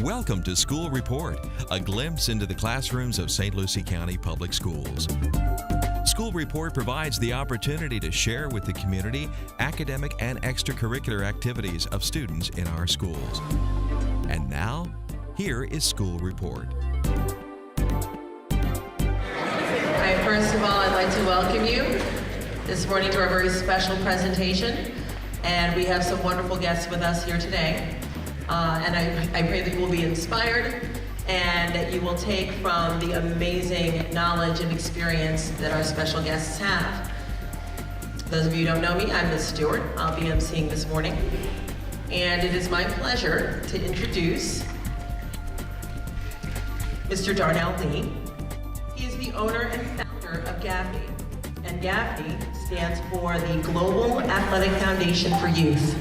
Welcome to School Report, a glimpse into the classrooms of St. Lucie County Public Schools. School Report provides the opportunity to share with the community academic and extracurricular activities of students in our schools. And now, here is School Report. First of all, I'd like to welcome you this morning to our very special presentation. And we have some wonderful guests with us here today. And I pray that you will be inspired and that you will take from the amazing knowledge and experience that our special guests have. Those of you who don't know me, I'm Ms. Stewart. I'll be emceeing this morning. And it is my pleasure to introduce Mr. Darnell Lee. He is the owner and founder of GAFY. And GAFY stands for the Global Athletic Foundation for Youth.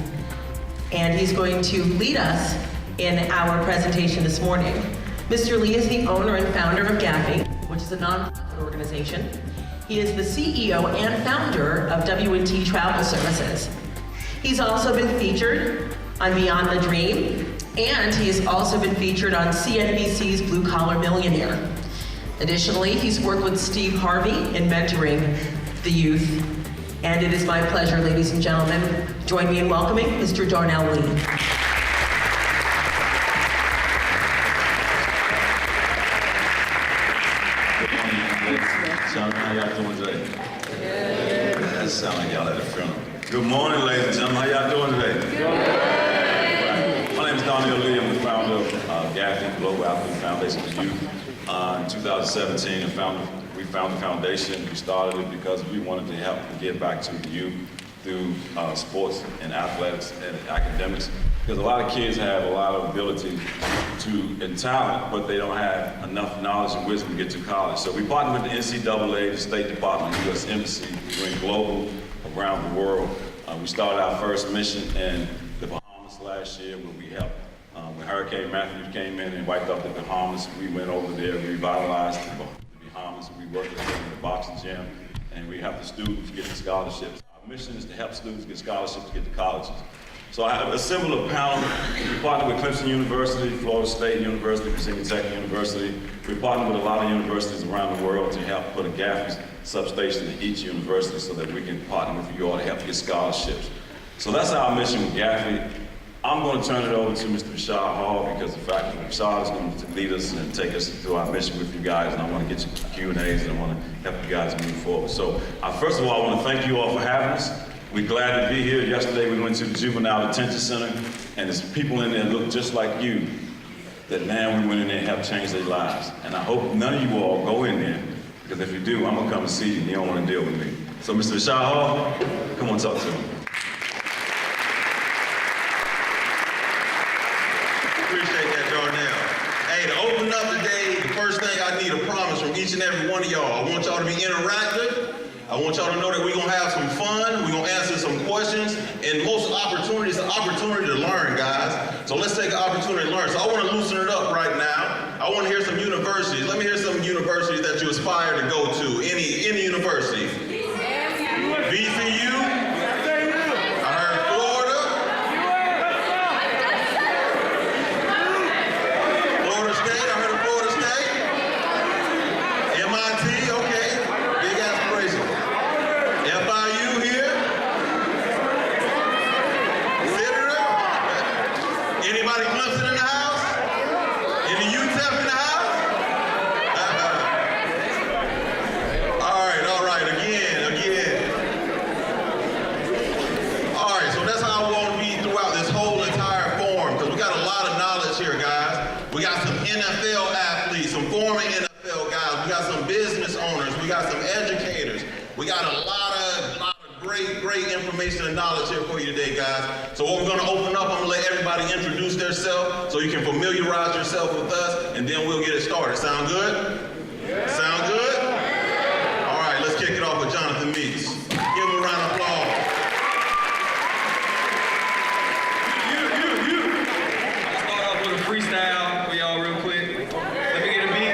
And he's going to lead us in our presentation this morning. Mr. Lee is the owner and founder of GAFY, which is a nonprofit organization. He is the CEO and founder of W&T Travel Services. He's also been featured on Beyond the Dream, and he has also been featured on CNBC's Blue Collar Millionaire. Additionally, he's worked with Steve Harvey in mentoring the youth. And it is my pleasure, ladies and gentlemen, join me in welcoming Mr. Darnell Lee. Good morning, gentlemen. How y'all doing today? Good. That sounds like y'all at a funeral. Good morning, ladies and gentlemen. How y'all doing today? Good. My name is Darnell Lee. I'm the founder of GAFY, Global Athletic Foundation for Youth. In 2017, we found the foundation. We started it because we wanted to help give back to the youth through sports and athletics and academics. Because a lot of kids have a lot of ability and talent, but they don't have enough knowledge and wisdom to get to college. So we partnered with the NCAA, the State Department, the U.S. Embassy, doing global around the world. We started our first mission in the Bahamas last year where we helped. When Hurricane Matthew came in and wiped out the Bahamas, we went over there, revitalized the Bahamas. We worked with them in the boxing gym, and we help the students get the scholarships. Our mission is to help students get scholarships to get to colleges. So I have assembled a panel. We partnered with Clemson University, Florida State University, Virginia Tech University. We partnered with a lot of universities around the world to help put a GAFY substation in each university so that we can partner with you all to help get scholarships. So that's our mission with GAFY. I'm going to turn it over to Mr. Rashard Hall because the fact that Rashard is going to lead us and take us through our mission with you guys, and I want to get you Q&As and I want to help you guys move forward. So first of all, I want to thank you all for having us. We're glad to be here. Yesterday we went to the Juvenile Detention Center, and there's people in there that look just like you that now we went in there and helped change their lives. And I hope none of you all go in there, because if you do, I'm going to come and see you and you don't want to deal with me. So Mr. Rashard Hall, come on, talk to me. Appreciate that, Darnell. Hey, to open up today, the first thing I need a promise from each and every one of y'all. I want y'all to be interactive. I want y'all to know that we're going to have some fun. We're going to answer some questions. And most opportunities, the opportunity to learn, guys. So let's take an opportunity to learn. So I want to loosen it up right now. I want to hear some universities. Let me hear some universities that you aspire to go to. Any university. VCU. Information and knowledge here for you today, guys. So what we're going to open up, I'm going to let everybody introduce themselves so you can familiarize yourself with us, and then we'll get it started. Sound good? Yeah. Sound good? Yeah. All right, let's kick it off with Jonathan Meeks. Give him a round of applause. I'll start off with a freestyle for y'all real quick. Let me get a beat.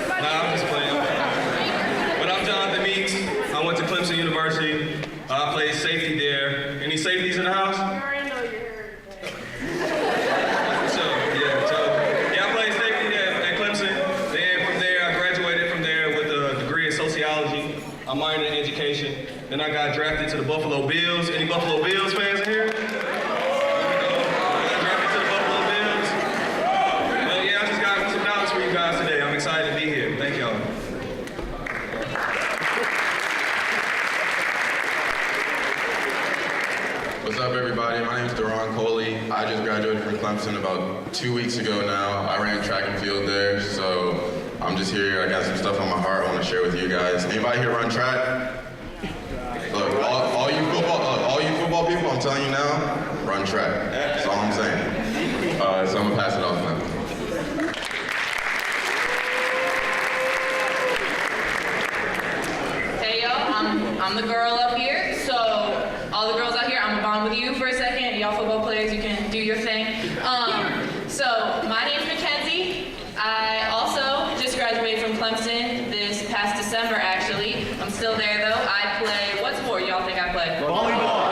Nah, I'm just playing. But I'm Jonathan Meeks. I went to Clemson University. I played safety there. Any safeties in the house? I already know you're here. So, yeah, so I minored in education. Then I got drafted to the Buffalo Bills. Any Buffalo Bills fans in here? Today. I'm excited to be here. Thank y'all. What's up, everybody? My name is Darnell Lee. I just graduated from Clemson about 2 weeks ago now. I ran track and field there, so I'm just here. I got some stuff on my heart I want to share with you guys. Anybody here run track? Look, all you football people, I'm telling you now, run track. That's all I'm saying. So I'm gonna pass it off now. I'm the girl up here, so all the girls out here, I'm gonna bond with you for a second. Y'all football players, you can do your thing. So my name's Mackenzie. I also just graduated from Clemson this past December, actually. I'm still there though. I play, what sport y'all think I play? Volleyball.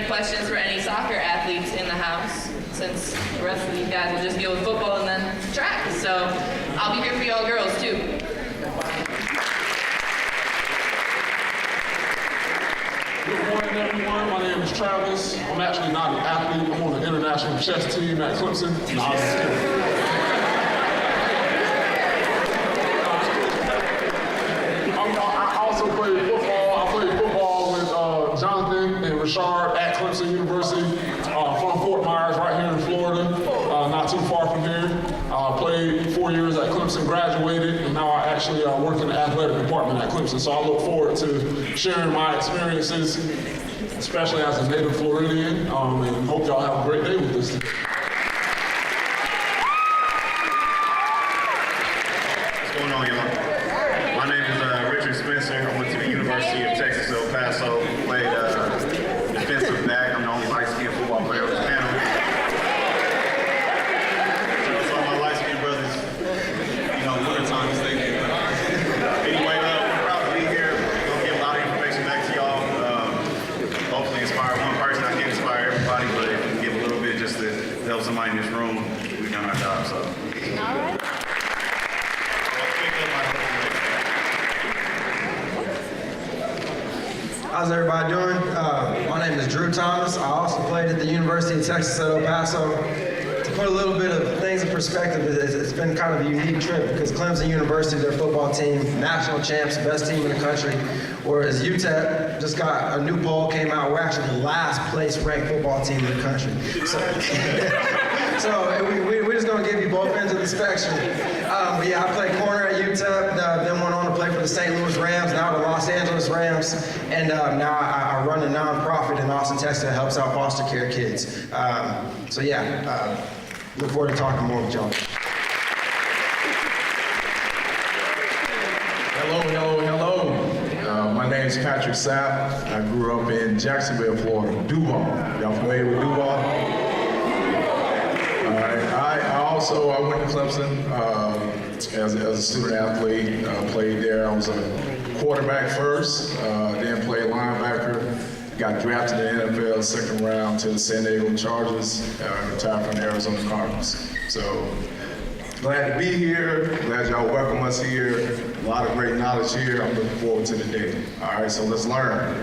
Questions for any soccer athletes in the house, since the rest of you guys will just deal with football and then track. So I'll be here for y'all girls too. Good morning, everyone. My name is Travis. I'm actually not an athlete. I'm on the international chess team at Clemson. No, I'm just kidding. I also played football. I played football with Jonathan and Rashard at Clemson University, from Fort Myers, right here in Florida, not too far from here. Played 4 years at Clemson, graduated, and now I actually work in the athletic department at Clemson. So I look forward to sharing my experiences, especially as a native Floridian, and hope y'all have a great day with us today. What's going on, y'all? My name is Rashard Spencer. I went to the University of Texas, El Paso, played defensive back. I'm the only light-skinned football player on this panel. So all my light-skinned brothers, wintertime is thinking. Anyway, we're proud to be here. We're going to give a lot of information back to y'all. Hopefully inspire one person. I can't inspire everybody, but if we can give a little bit just to help somebody in this room, we've done our job. So. All right. How's everybody doing? My name is Drew Thomas. I also played at the University of Texas at El Paso. To put a little bit of things in perspective, it's been kind of a unique trip because Clemson University, their football team, national champs, best team in the country, whereas UTEP just got a new poll came out. We're actually the last place ranked football team in the country. So we're just going to give you both ends of the spectrum. But yeah, I played corner at UTEP, then went on to play for the St. Louis Rams, now the Los Angeles Rams, and now I run a nonprofit in Austin, Texas that helps out foster care kids. So yeah, look forward to talking more with y'all. Hello. My name is Patrick Sapp. I grew up in Jacksonville, Florida. Duval. Y'all familiar with Duval? All right. I went to Clemson as a student athlete. Played there. I was a quarterback first, then played linebacker. Got drafted in the NFL second round to the San Diego Chargers. Retired from the Arizona Cardinals. So glad to be here. Glad y'all welcome us here. A lot of great knowledge here. I'm looking forward to the day. All right, so let's learn.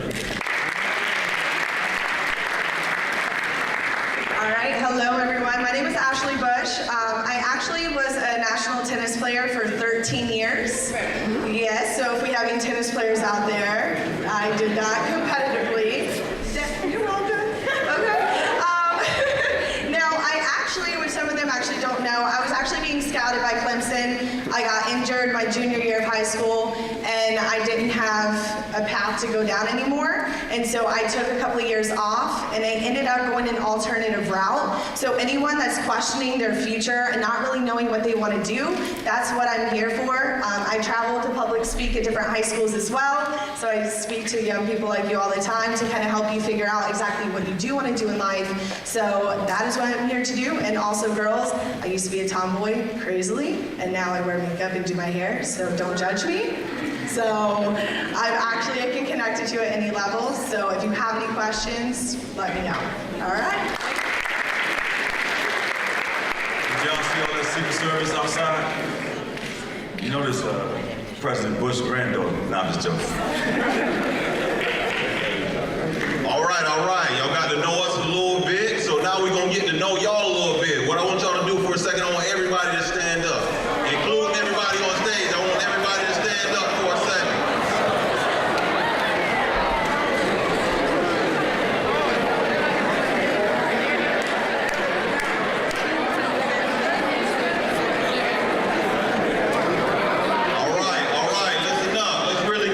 All right, hello everyone. My name is Ashley Bush. I actually was a national tennis player for 13 years. Yes, so if we have any tennis players out there, I did that competitively. You're all good. Okay. Now, I actually, which some of them actually don't know, I was actually being scouted by Clemson. I got injured my my junior year of high school, and I didn't have a path to go down anymore. And so I took a couple of years off, and I ended up going an alternative route. So anyone that's questioning their future and not really knowing what they want to do, that's what I'm here for. I travel to public speak at different high schools as well. So I speak to young people like you all the time to kind of help you figure out exactly what you do want to do in life. So that is what I'm here to do. And also girls, I used to be a tomboy crazily, and now I wear makeup and do my hair, so don't judge me. So I can connect with you at any level. So if you have any questions, let me know. All right? Did y'all see all that Secret Service outside? You know this President Bush's granddaughter. Nah, I'm just joking. All right. Y'all got to know us a little bit, so now we're going to get to know y'all a little bit. What I want y'all to do for a second, I want everybody to stand up, including everybody on stage. I want everybody to stand up for a second. All right, listen up. Let's really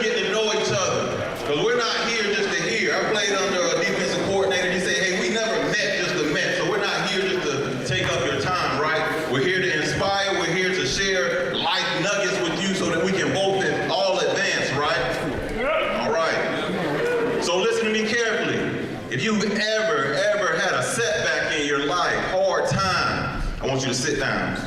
get to know each other. Because we're not here just to hear. I played under a defensive coordinator. He said, hey, we never met just to met. So we're not here just to take up your time, right? We're here to inspire. We're here to share life nuggets with you so that we can both all advance, right? All right. So listen to me carefully. If you've ever had a setback in your life, hard time, I want you to sit down.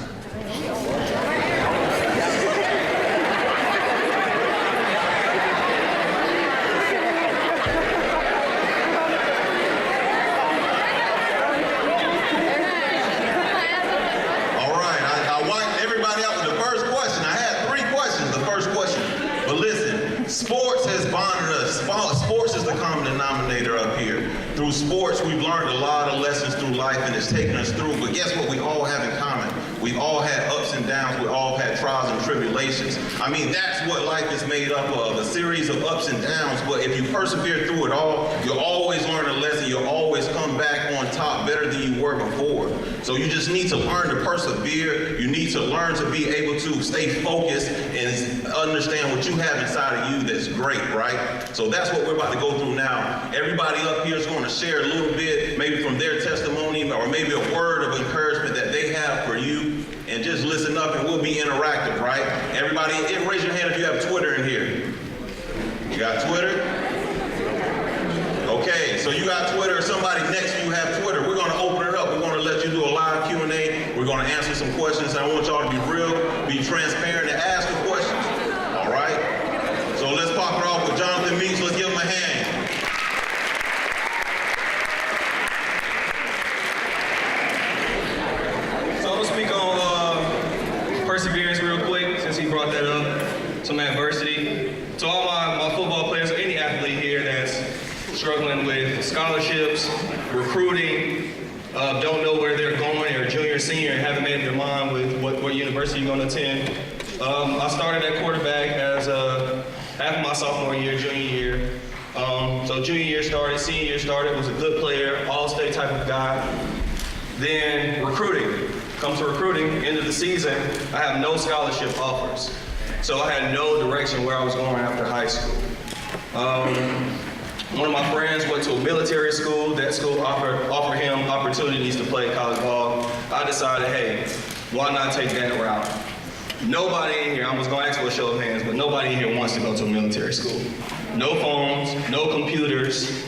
Sports has bonded us. Sports is the common denominator up here. Through sports, we've learned a lot of lessons through life, and it's taken us through. But guess what we all have in common? We've all had ups and downs. We've all had trials and tribulations. I mean, that's what life is made up of, a series of ups and downs. But if you persevere through it all, you'll always learn a lesson. You'll always come back on top better than you were before. So you just need to learn to persevere. You need to learn to be able to stay focused and understand what you have inside of you that's great, right? So that's what we're about to go through now. Everybody up here is going to share a little bit, maybe from their testimony or maybe a word of encouragement that they have for you. And just listen up and we'll be interactive, right? Everybody, raise your hand if you have Twitter in here. You got Twitter? Okay, so you got Twitter, or somebody next to you have Twitter. We're going to open it up. We're going to let you do a live Q&A. We're going to answer some questions. I want y'all to be real, be transparent, and ask the questions. All right? So let's pop it off with Jonathan Meeks. Let's give him a hand. So I'm going to speak on perseverance real quick, since he brought that up. Some adversity. To all my football players, or any athlete here that's struggling with scholarships, recruiting, don't know where they're going, they're junior, senior, and haven't made up their mind with what university you're going to attend. I started at quarterback as after my sophomore year, junior year. So junior year started, senior year started, was a good player, all-state type of guy. Then recruiting. Comes to recruiting, end of the season, I have no scholarship offers. So I had no direction where I was going after high school. One of my friends went to a military school. That school offered him opportunities to play college ball. I decided, hey, why not take that route? Nobody in here, I was going to ask for a show of hands, but nobody in here wants to go to a military school. No phones, no computers,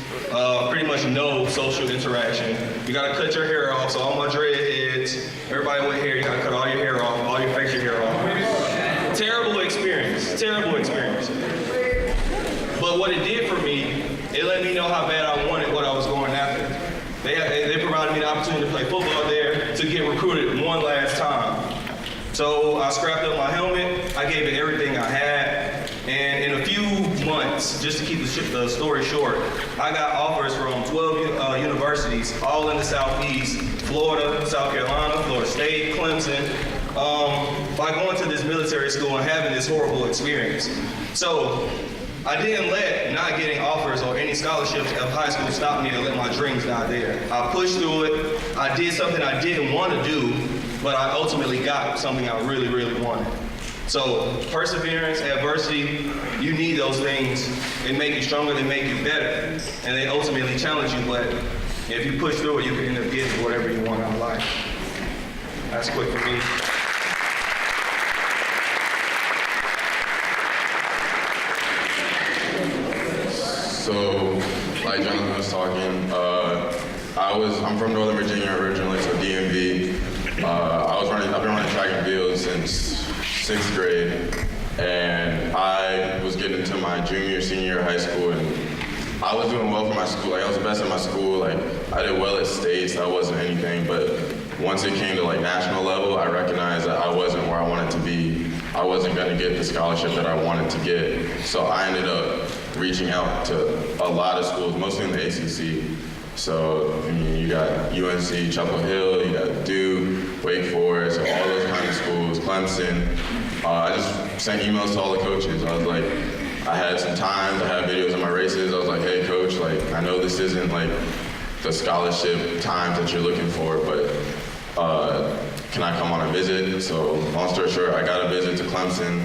pretty much no social interaction. You got to cut your hair off, so all my dreadheads, everybody with hair, you got to cut all your hair off, all your facial hair off. Terrible experience, terrible experience. But what it did for me, it let me know how bad I wanted what I was going after. They provided me the opportunity to play football there, to get recruited one last time. So I scrapped up my helmet, I gave it everything I had, and in a few months, just to keep the story short, I got offers from 12 universities, all in the Southeast, Florida, South Carolina, Florida State, Clemson, by going to this military school and having this horrible experience. So I didn't let not getting offers or any scholarships of high school stop me and let my dreams die there. I pushed through it. I did something I didn't want to do, but I ultimately got something I really, really wanted. So perseverance, adversity, you need those things. They make you stronger, they make you better, and they ultimately challenge you, but if you push through it, you can end up getting whatever you want out of life. That's quick for me. So, like Jonathan was talking, I'm from Northern Virginia originally, so DMV. I've been running track and field since 6th grade, and I was getting into my junior, senior year of high school, and I was doing well for my school. Like, I was the best in my school. Like, I did well at states, that wasn't anything, but once it came to like national level, I recognized that I wasn't where I wanted to be. I wasn't gonna get the scholarship that I wanted to get. So I ended up reaching out to a lot of schools, mostly in the ACC. So, I mean, you got UNC, Chapel Hill, you got Duke, Wake Forest, all those kind of schools, Clemson. I just sent emails to all the coaches. I was like, I had some times, I had videos of my races. I was like, hey coach, like, I know this isn't like the scholarship times that you're looking for, but can I come on a visit? So long story short, I got a visit to Clemson,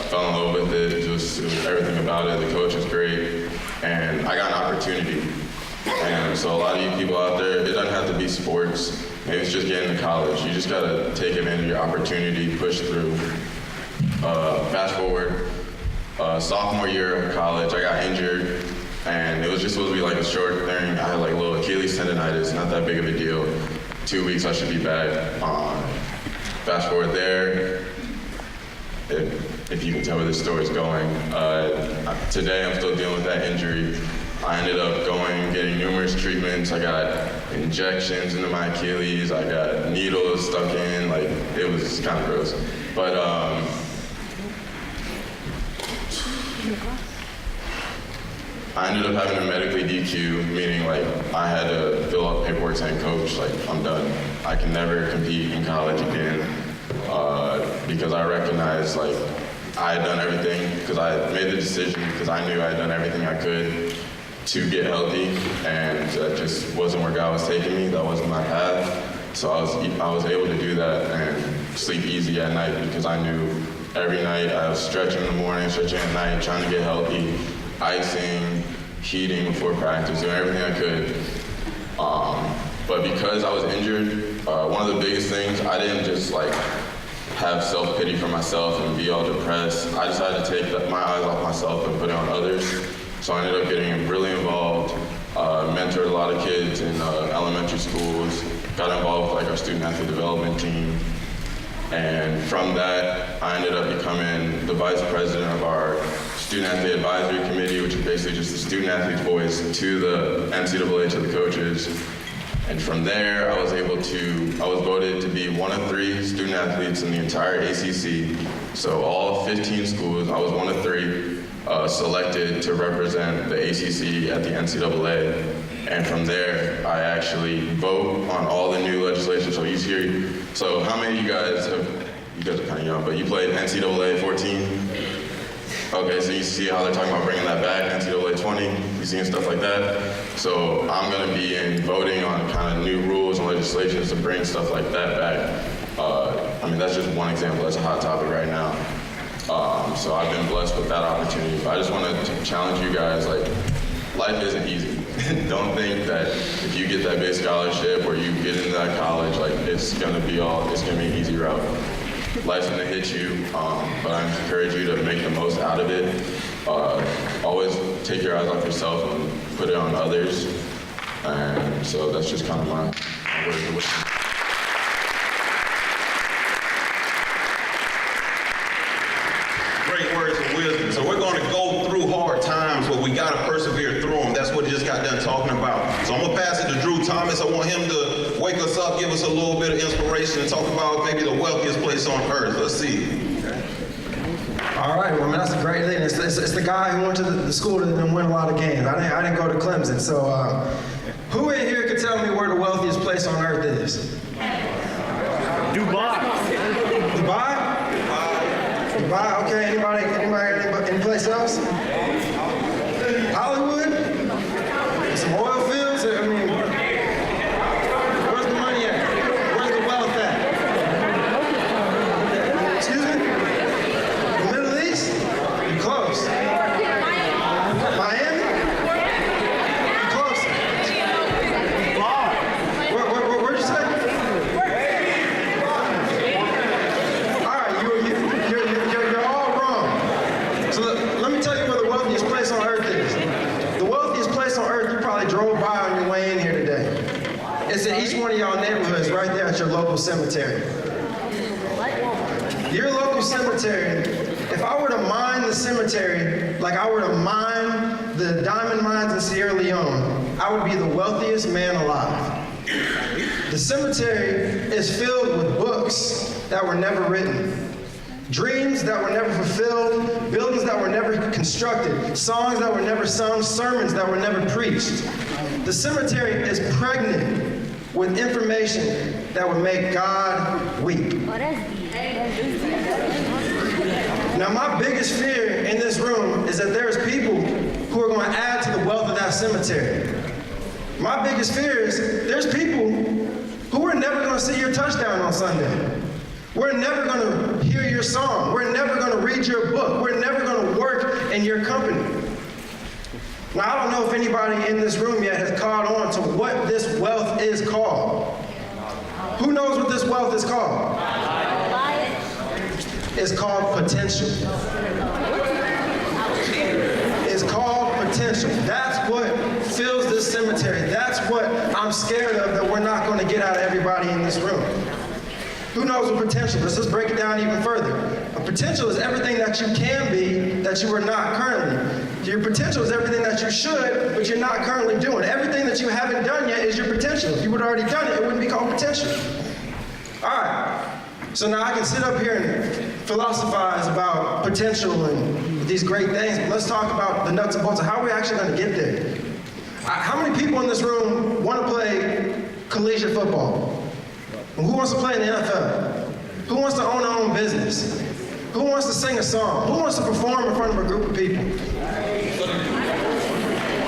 fell in love with it, it was everything about it. The coach was great, and I got an opportunity. And so a lot of you people out there, it doesn't have to be sports. Maybe it's just getting to college. You just gotta take advantage of your opportunity, push through. Fast forward, sophomore year of college, I got injured, and it was just supposed to be like a short thing. I had like a little Achilles tendonitis, not that big of a deal. 2 weeks, I should be back. Fast forward there, if you can tell where this story's going. Today, I'm still dealing with that injury. I ended up getting numerous treatments. I got injections into my Achilles. I got needles stuck in. Like, it was kind of gross. But I ended up having to medically DQ, meaning like I had to fill out paperwork saying, coach, like, I'm done. I can never compete in college again, because I recognized like I had done everything, because I made the decision, because I knew I had done everything I could to get healthy, and that just wasn't where God was taking me. That wasn't my path. So I was able to do that and sleep easy at night, because I knew every night I was stretching in the morning, stretching at night, trying to get healthy, icing, heating before practice, doing everything I could. But because I was injured, one of the biggest things, I didn't just like have self-pity for myself and be all depressed. I decided to take my eyes off myself and put it on others. So I ended up getting really involved, mentored a lot of kids in elementary schools, got involved with like our student athlete development team. And from that, I ended up becoming the vice president of our student athlete advisory committee, which is basically just the student athlete's voice to the NCAA, to the coaches. And from there, I was voted to be one of 3 student athletes in the entire ACC. So all 15 schools, I was one of 3 selected to represent the ACC at the NCAA. And from there, I actually vote on all the new legislation. So how many of you guys are kind of young, but you played NCAA 14? Okay, so you see how they're talking about bringing that back, NCAA 20, you seeing stuff like that? So I'm gonna be in voting on kind of new rules and legislations to bring stuff like that back. I mean, that's just one example, that's a hot topic right now. So I've been blessed with that opportunity. But I just wanna challenge you guys, like, life isn't easy. Don't think that if you get that big scholarship or you get into that college, like it's gonna be an easy route. Life's gonna hit you, but I encourage you to make the most out of it. Always take your eyes off yourself and put it on others. And so that's just kind of my words of wisdom. Great words of wisdom. So we're going to go through hard times, but we got to persevere through them. That's what he just got done talking about. So I'm going to pass it to Drew Thomas. I want him to wake us up, give us a little bit of inspiration, and talk about maybe the wealthiest place on earth. Let's see. All right, well, man, that's a great thing. It's the guy who went to the school that didn't win a lot of games. I didn't go to Clemson, so who in here could tell me where the wealthiest place on earth is? Dubai. Dubai, okay, anybody any place else? Hollywood? Some oil fields? I mean, where's the money at? Where's the wealth at? drove by on your way in here today. It's in each one of y'all neighborhoods right there at your local cemetery. Your local cemetery, if I were to mine the cemetery like I were to mine the diamond mines in Sierra Leone, I would be the wealthiest man alive. The cemetery is filled with books that were never written, dreams that were never fulfilled, buildings that were never constructed, songs that were never sung, sermons that were never preached. The cemetery is pregnant with information that would make God weep. Now, my biggest fear in this room is that there's people who are going to add to the wealth of that cemetery. My biggest fear is there's people who are never going to see your touchdown on Sunday. We're never going to hear your song. We're never going to read your book. We're never going to work in your company. Now, I don't know if anybody in this room yet has caught on to what this wealth is called. Who knows what this wealth is called? It's called potential. It's called potential. That's what fills this cemetery. That's what I'm scared of that we're not going to get out of everybody in this room. Who knows what potential is? Let's break it down even further. A potential is everything that you can be that you are not currently. Your potential is everything that you should, but you're not currently doing. Everything that you haven't done yet is your potential. If you would have already done it, it wouldn't be called potential. All right. So now I can sit up here and philosophize about potential and these great things, but let's talk about the nuts and bolts of how we're actually going to get there. How many people in this room want to play collegiate football? Who wants to play in the NFL? Who wants to own their own business? Who wants to sing a song? Who wants to perform in front of a group of people?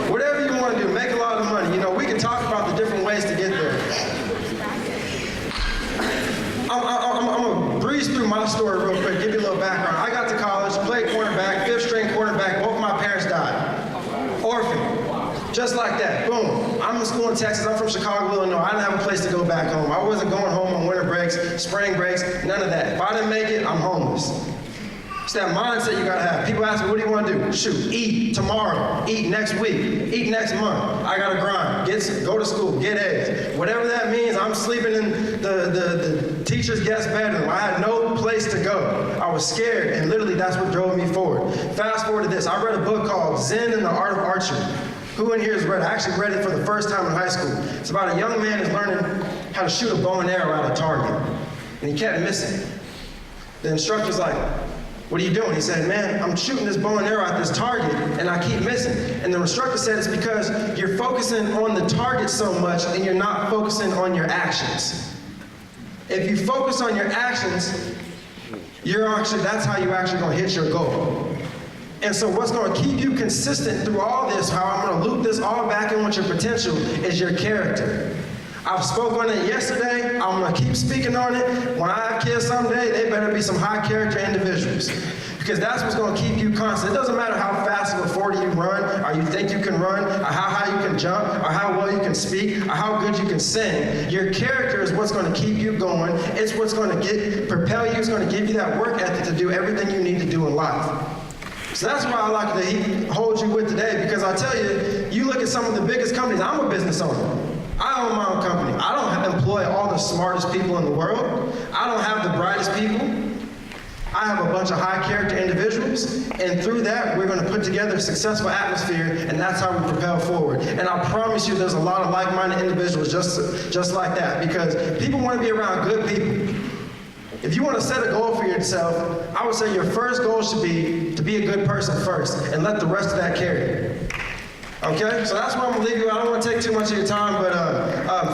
Whatever you want to do, make a lot of money. You know, we can talk about the different ways to get there. I'm going to breeze through my story real quick, give you a little background. I got to college, played quarterback, 5th string quarterback, both of my parents died. Orphan. Just like that, boom. I'm in school in Texas, I'm from Chicago, Illinois. I didn't have a place to go back home. I wasn't going home on winter breaks, spring breaks, none of that. If I didn't make it, I'm homeless. It's that mindset you gotta have. People ask me, what do you want to do? Shoot, eat tomorrow, eat next week, eat next month. I gotta grind, go to school, get A's. Whatever that means, I'm sleeping in the teacher's guest bedroom. I had no place to go. I was scared, and literally that's what drove me forward. Fast forward to this, I read a book called Zen and the Art of Archery. Who in here has read it? I actually read it for the first time in high school. It's about a young man who's learning how to shoot a bow and arrow at a target. And he kept missing. The instructor's like, what are you doing? He said, man, I'm shooting this bow and arrow at this target and I keep missing. And the instructor said it's because you're focusing on the target so much and you're not focusing on your actions. If you focus on your actions, that's how you're actually going to hit your goal. And so what's going to keep you consistent through all this, how I'm going to loop this all back in with your potential, is your character. I've spoke on it yesterday. I'm going to keep speaking on it. When I have kids someday, they better be some high character individuals. Because that's what's going to keep you constant. It doesn't matter how fast of a 40 you run, or you think you can run, or how high you can jump, or how well you can speak, or how good you can sing. Your character is what's going to keep you going. It's what's going to propel you. It's going to give you that work ethic to do everything you need to do in life. So that's why I like to hold you with today, because I tell you, you look at some of the biggest companies. I'm a business owner. I own my own company. I don't employ all the smartest people in the world. I don't have the brightest people. I have a bunch of high character individuals, and through that, we're going to put together a successful atmosphere, and that's how we propel forward. And I promise you there's a lot of like-minded individuals just like that, because people want to be around good people. If you want to set a goal for yourself, I would say your first goal should be to be a good person first, and let the rest of that carry you. Okay? So that's where I'm going to leave you. I don't want to take too much of your time, but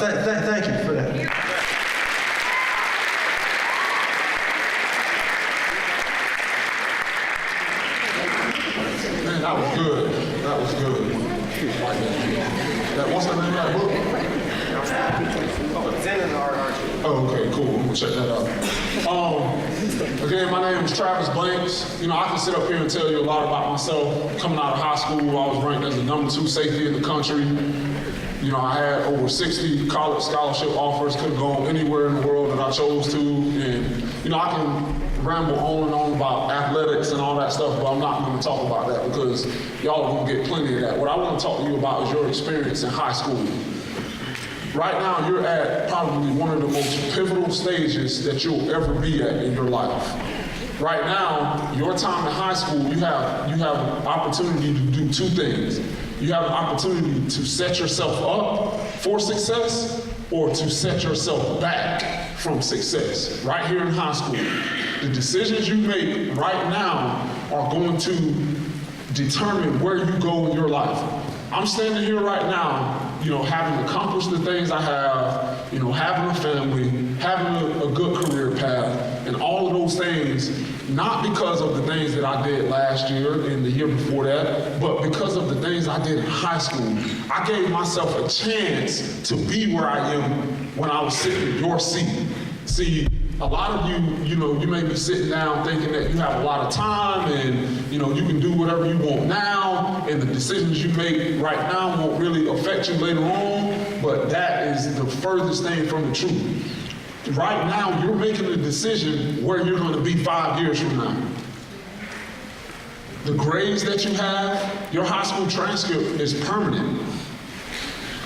thank you for that. Man, that was good. That was good. What's the name of that book? Zen and the Art of Archery. Oh, okay, cool. I'm gonna check that out. Again, my name is Travis Blanks. You know, I can sit up here and tell you a lot about myself. Coming out of high school, I was ranked as the #2 safety in the country. You know, I had over 60 college scholarship offers. Could have gone anywhere in the world that I chose to. And, you know, I can ramble on and on about athletics and all that stuff, but I'm not going to talk about that because y'all are going to get plenty of that. What I want to talk to you about is your experience in high school. Right now, you're at probably one of the most pivotal stages that you'll ever be at in your life. Right now, your time in high school, you have an opportunity to do two things. You have an opportunity to set yourself up for success or to set yourself back from success. Right here in high school, the decisions you make right now are going to determine where you go in your life. I'm standing here right now, having accomplished the things I have, having a family, having a good career path, and all of those things, not because of the things that I did last year and the year before that, but because of the things I did in high school. I gave myself a chance to be where I am when I was sitting in your seat. See, a lot of you may be sitting down thinking that you have a lot of time and, you can do whatever you want now, and the decisions you make right now won't really affect you later on, but that is the furthest thing from the truth. Right now, you're making a decision where you're going to be 5 years from now. The grades that you have, your high school transcript is permanent.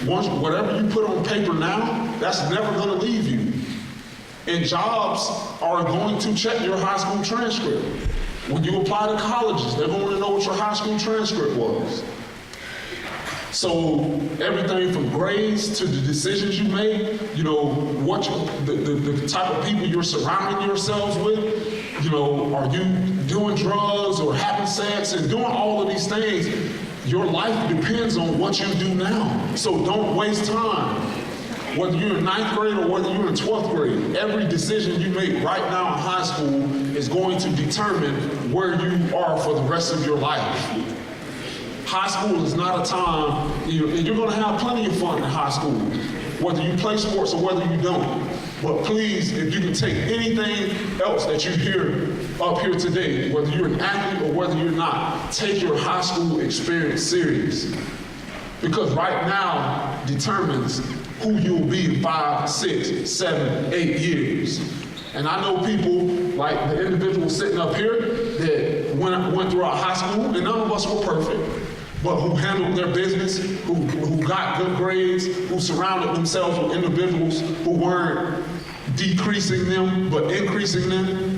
Whatever you put on paper now, that's never going to leave you. And jobs are going to check your high school transcript. When you apply to colleges, they're going to know what your high school transcript was. So everything from grades to the decisions you make, the type of people you're surrounding yourselves with, are you doing drugs or having sex and doing all of these things? Your life depends on what you do now. So don't waste time. Whether you're in 9th grade or whether you're in 12th grade, every decision you make right now in high school is going to determine where you are for the rest of your life. High school is not a time, you're going to have plenty of fun in high school, whether you play sports or whether you don't. But please, if you can take anything else that you hear up here today, whether you're an athlete or whether you're not, take your high school experience serious. Because right now determines who you'll be in 5, 6, 7, 8 years. And I know people like the individuals sitting up here that went through our high school, and none of us were perfect, but who handled their business, who got good grades, who surrounded themselves with individuals who weren't decreasing them, but increasing them.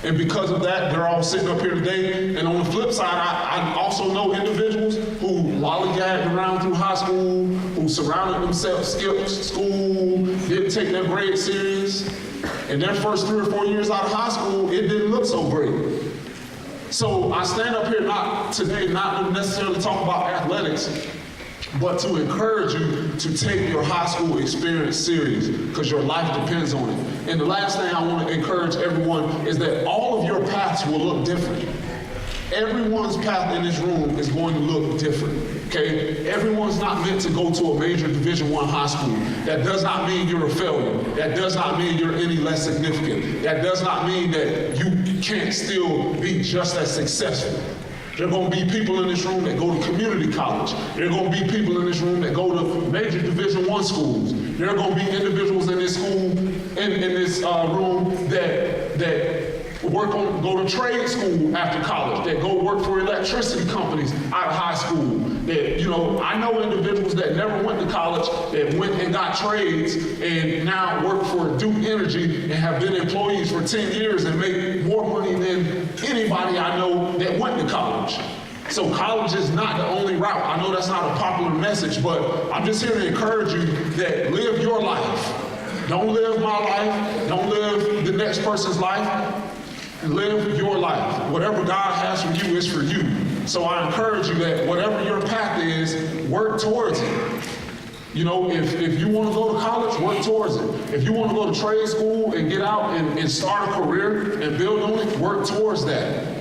And because of that, they're all sitting up here today. And on the flip side, I also know individuals who lollygagged around through high school, who surrounded themselves, skipped school, didn't take their grades serious. And their first 3 or 4 years out of high school, it didn't look so great. So I stand up here not to necessarily talk about athletics, but to encourage you to take your high school experience serious, because your life depends on it. And the last thing I want to encourage everyone is that all of your paths will look different. Everyone's path in this room is going to look different, okay? Everyone's not meant to go to a major Division I high school. That does not mean you're a failure. That does not mean you're any less significant. That does not mean that you can't still be just as successful. There are going to be people in this room that go to community college. There are going to be people in this room that go to major Division I schools. There are going to be individuals in this school, in this room that go to trade school after college, that go work for electricity companies out of high school. That, I know individuals that never went to college that went and got trades and now work for Duke Energy and have been employees for 10 years and make more money than anybody I know that went to college. So college is not the only route. I know that's not a popular message, but I'm just here to encourage you that live your life. Don't live my life. Don't live the next person's life. Live your life. Whatever God has for you is for you. So I encourage you that whatever your path is, work towards it. If you want to go to college, work towards it. If you want to go to trade school and get out and start a career and build on it, work towards that.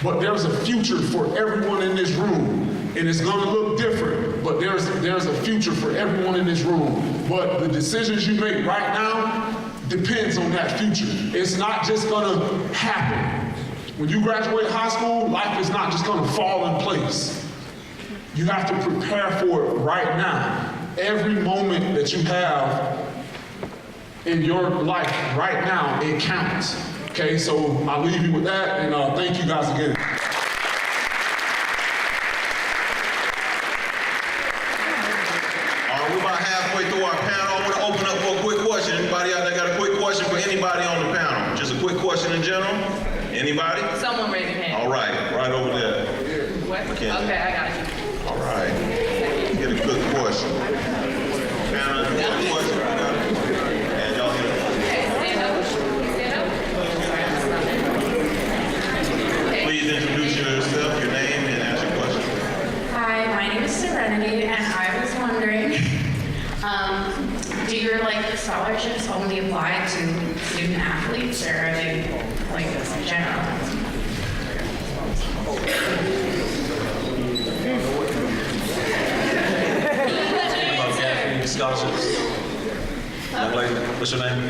But there's a future for everyone in this room. And it's going to look different, but there's a future for everyone in this room. But the decisions you make right now depends on that future. It's not just going to happen. When you graduate high school, life is not just going to fall in place. You have to prepare for it right now. Every moment that you have in your life right now, it counts. Okay, so I'll leave you with that, and thank you guys again. We're about halfway through our panel. I want to open up for a quick question. Anybody out there got a quick question for anybody on the panel? Just a quick question in general? Anybody? Someone raise your hand. All right, right over there. What? Mackenzie. Okay, I got you. All right. Get a good question. Panel, good question. And y'all get Okay, stand up. Stand up. Please introduce yourself, your name, and ask your question. Hi, my name is Serenity, and I was wondering, do your scholarships only apply to student athletes, or are they general? About GAFY scholarships. Young lady, what's your name?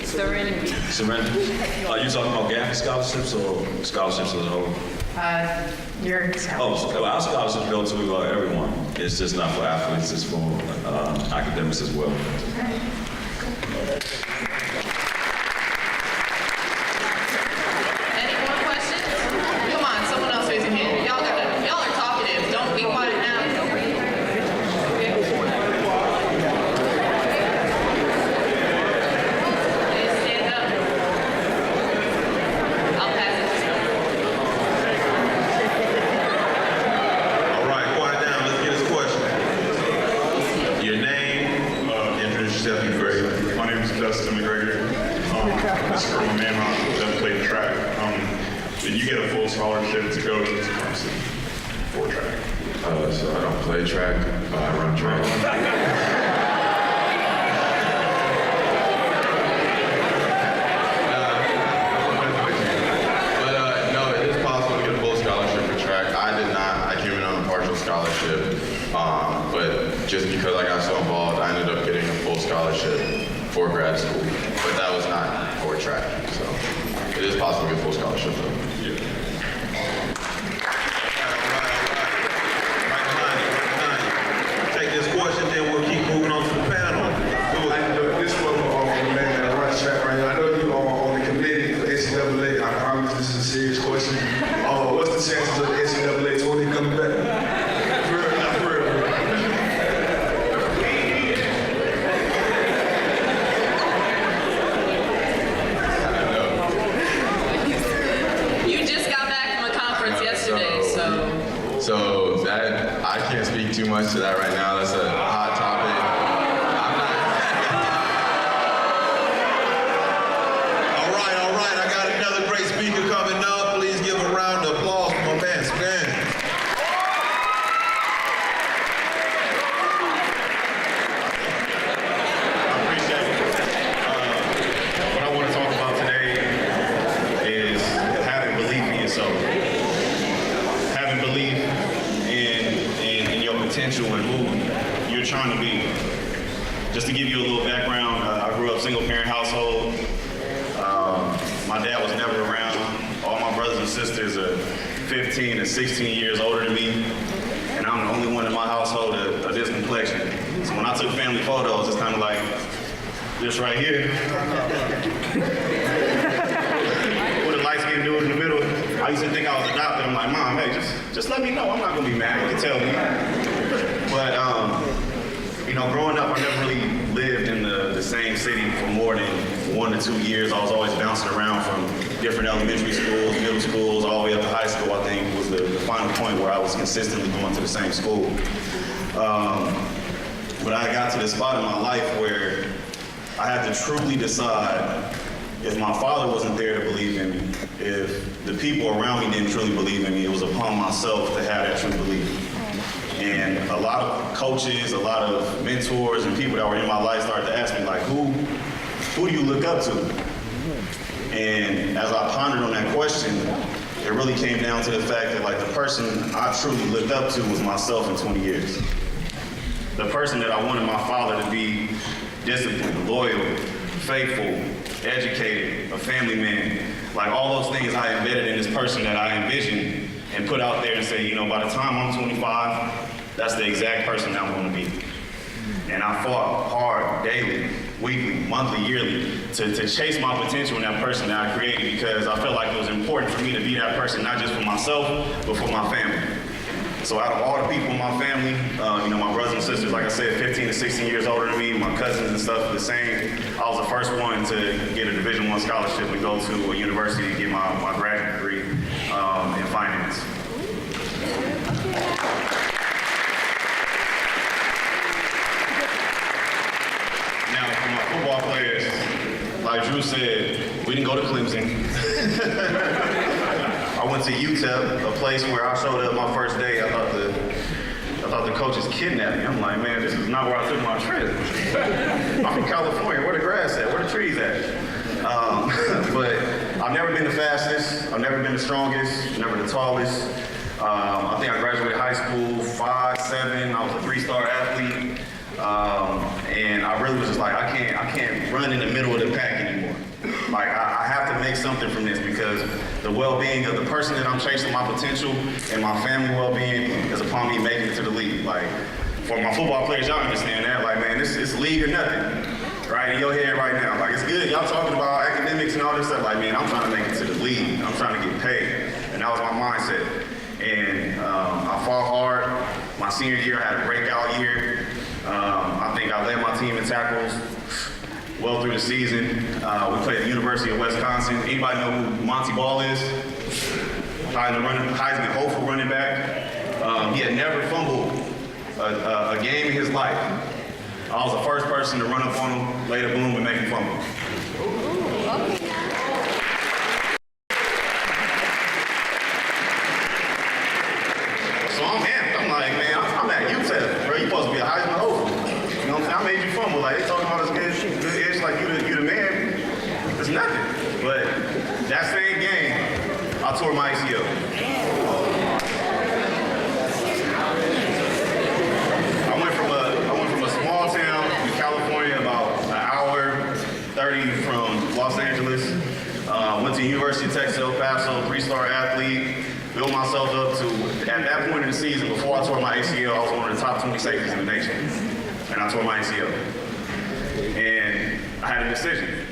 Serenity. Serenity. Are you talking about GAFY scholarships or scholarships as a whole? Your scholarship. Oh, our scholarships go to everyone. It's just not for athletes, it's for academics as well. Any more questions? Come on, someone else raise your hand. Y'all are talkative. Don't be quiet now. Please stand up. I'll pass it. All right, quiet down. Let's get his question. Your name, Introduce yourself, you grade. My name is Dustin McGregor. This is for my man who doesn't play track. Did you get a full scholarship to go to Tennessee for track? So I don't play track, I run track. No, it is possible to get a full scholarship for track. I did not. I came in on a partial scholarship, but just because I got so involved, I ended up getting a full scholarship for grad school. But that was not for track, so it is possible to get a full scholarship though. right behind you. Take this question, then we'll keep moving on to the panel. This one on the man that runs track right now. I know you are on the committee for NCAA. I promise this is a serious question. What's the chances of the NCAA 20 coming back? For real, not for real. You just got back from a conference yesterday, So that I can't speak too much to that right now. That's a hot topic. All right. I got another great speaker coming up. Please give a round of applause for my man, Stan. I appreciate it. What I want to talk about today is having belief in yourself. Having belief in your potential and who you're trying to be. Just to give you a little background, I grew up single parent household. My dad was never around. All my brothers and sisters are 15 and 16 years older than me. And I'm the only one in my household of this complexion. So when I took family photos, it's kind of like this right here. With a light-skinned dude in the middle. I used to think I was adopted. I'm like, Mom, hey, just let me know. I'm not gonna be mad. You can tell me. But growing up, I never really lived in the same city for more than 1 to 2 years. I was always bouncing around from different elementary schools, middle schools, all the way up to high school, I think, was the final point where I was consistently going to the same school. But I got to this spot in my life where I had to truly decide if my father wasn't there to believe in me, if the people around me didn't truly believe in me, it was upon myself to have that true belief. And a lot of coaches, a lot of mentors and people that were in my life started to ask me, like, who do you look up to? And as I pondered on that question, it really came down to the fact that, like, the person I truly looked up to was myself in 20 years. The person that I wanted my father to be disciplined, loyal, faithful, educated, a family man. Like, all those things I embedded in this person that I envisioned and put out there and say, by the time I'm 25, that's the exact person I'm going to be. And I fought hard daily weekly, monthly, yearly, to chase my potential in that person that I created, because I felt like it was important for me to be that person, not just for myself, but for my family. So out of all the people in my family, my brothers and sisters, like I said, 15 to 16 years older than me, my cousins and stuff, the same. I was the first one to get a Division I scholarship and go to a university to get my graduate degree in finance. Now, for my football players, like Drew said, we didn't go to Clemson. I went to UTEP, a place where I showed up my first day. I thought the coaches kidnapped me. I'm like, man, this is not where I took my trip. I'm in California. Where the grass at? Where the trees at? But I've never been the fastest. I've never been the strongest. Never the tallest. I think I graduated high school 5'7". I was a 3-star athlete. And I really was just like, I can't run in the middle of the pack anymore. Like, I have to make something from this, because the well-being of the person that I'm chasing, my potential, and my family well-being is upon me making it to the league. Like, for my football players, y'all understand that. Like, man, it's league or nothing, right? In your head right now. Like, it's good. Y'all talking about academics and all this stuff. Like, man, I'm trying to make it to the league. I'm trying to get paid. And that was my mindset. And I fought hard. My senior year, I had a breakout year. I think I led my team in tackles well through the season. We played at the University of Wisconsin. Anybody know who Monty Ball is? Heisman hopeful running back. He had never fumbled a game in his life. I was the first person to run up on him, lay the boom, and make him fumble. So I'm amped. I'm like, man, I'm at UTEP, bro. You supposed to be a Heisman hopeful. You know what I'm saying? I made you fumble. Like, they talking about this good edge, like you the man. It's nothing. But that same game, I tore my ACL. I went from a small town in California, about an hour 30 from Los Angeles. Went to University of Texas El Paso, 3-star athlete. Built myself up to, at that point in the season, before I tore my ACL, I was one of the top 20 safeties in the nation. And I tore my ACL. And I had a decision.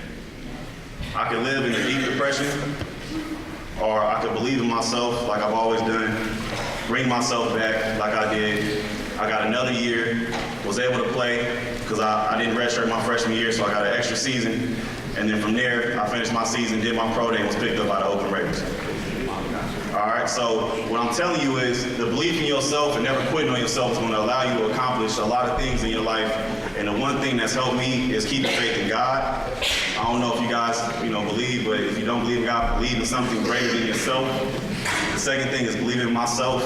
I could live in a deep depression, or I could believe in myself like I've always done, bring myself back like I did. I got another year, was able to play, because I didn't redshirt my freshman year, so I got an extra season. And then from there, I finished my season, did my pro day, and was picked up by the Oakland Raiders. All right, so what I'm telling you is the belief in yourself and never quitting on yourself is going to allow you to accomplish a lot of things in your life. And the one thing that's helped me is keeping faith in God. I don't know if you guys, believe, but if you don't believe in God, believe in something greater than yourself. The second thing is believing in myself.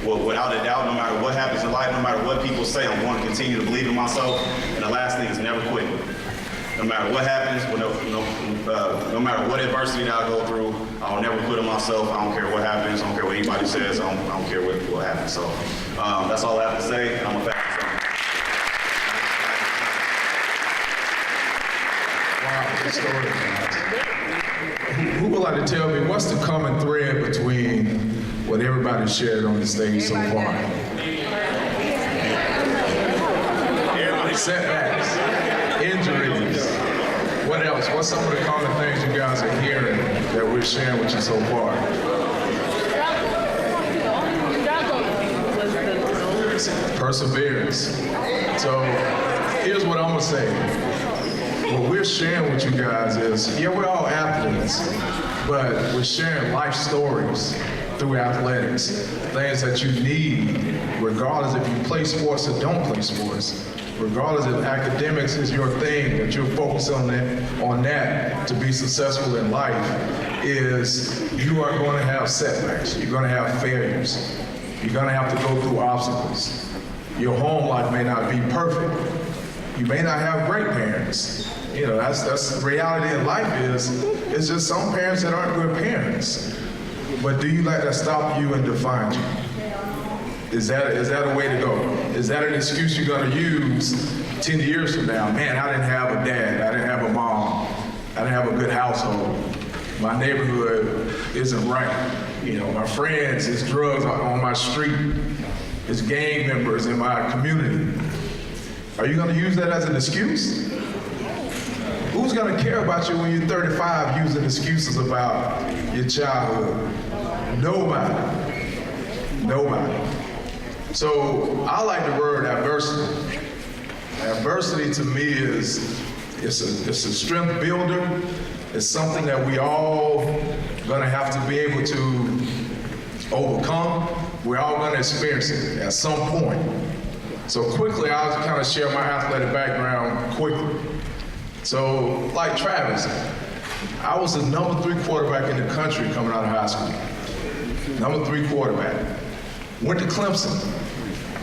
Well, without a doubt, no matter what happens in life, no matter what people say, I'm going to continue to believe in myself. And the last thing is never quitting. No matter what happens, no matter what adversity that I go through, I'll never quit on myself. I don't care what happens. I don't care what anybody says. I don't care what happens. So that's all I have to say. I'm a fast Wow, good story. Who would like to tell me what's the common thread between what everybody shared on the stage so far? Setbacks, injuries. What else? What's some of the common things you guys are hearing that we're sharing with you so far? Perseverance. So here's what I'm gonna say. What we're sharing with you guys is, yeah, we're all athletes, but we're sharing life stories through athletics, things that you need, regardless if you play sports or don't play sports. Regardless if academics is your thing, that you're focused on that to be successful in life, is you are going to have setbacks. You're going to have failures. You're going to have to go through obstacles. Your home life may not be perfect. You may not have great parents. That's the reality in life is, it's just some parents that aren't good parents. But do you let that stop you and define you? Is that a way to go? Is that an excuse you're gonna use 10 years from now? Man, I didn't have a dad, I didn't have a mom, I didn't have a good household. My neighborhood isn't right. My friends, it's drugs on my street, it's gang members in my community. Are you gonna use that as an excuse? who's gonna care about you when you're 35 using excuses about your childhood? Nobody. Nobody. So I like the word adversity. Adversity to me is it's a strength builder. It's something that we all gonna have to be able to overcome. We're all gonna experience it at some point. So quickly, I'll kind of share my athletic background quickly. So like Travis, I was the #3 quarterback in the country coming out of high school. #3 quarterback. Went to Clemson.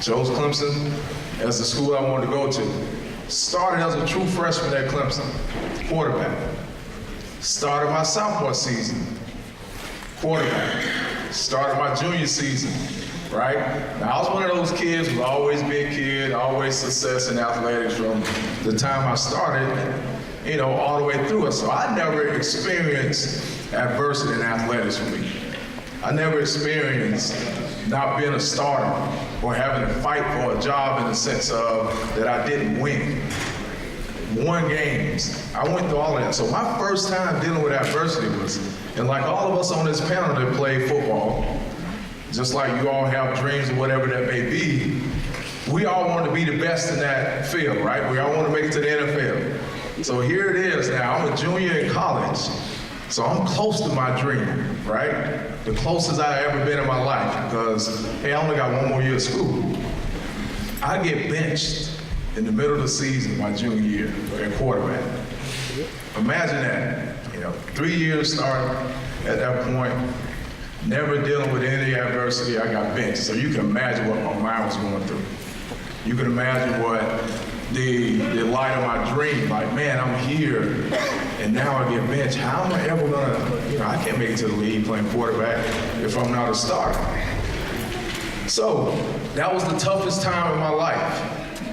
Chose Clemson as the school I wanted to go to. Started as a true freshman at Clemson, quarterback. Started my sophomore season, quarterback. Started my junior season, right? Now I was one of those kids who always be a kid, always success in athletics from the time I started, you know, all the way through it. So I never experienced adversity in athletics for me. I never experienced not being a starter or having to fight for a job in the sense of that I didn't win. Won games. I went through all of that. So my first time dealing with adversity was, and like all of us on this panel that play football, just like you all have dreams or whatever that may be, we all want to be the best in that field, right? We all want to make it to the NFL. So here it is now. I'm a junior in college. So I'm close to my dream, right? The closest I've ever been in my life because, hey, I only got one more year of school. I get benched in the middle of the season, my junior year, at quarterback. Imagine that, you know, 3 years starting at that point, never dealing with any adversity, I got benched. So you can imagine what my mind was going through. You can imagine what the light of my dream, like, man, I'm here, and now I get benched. How am I ever gonna, you know, I can't make it to the league playing quarterback if I'm not a starter. So that was the toughest time in my life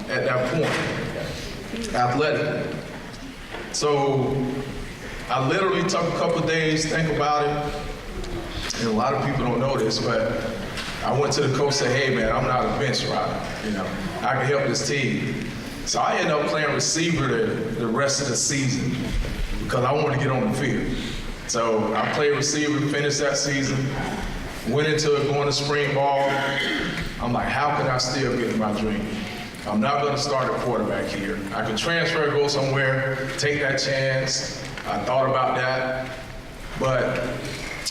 at that point, athletically. So I literally took a couple days to think about it, and a lot of people don't know this, but I went to the coach and said, hey man, I'm not a bench rider, you know, I can help this team. So I ended up playing receiver the rest of the season because I wanted to get on the field. So I played receiver, finished that season, went into it going to spring ball. I'm like, how can I still get my dream? I'm not gonna start at quarterback here. I could transfer, go somewhere, take that chance. I thought about that, but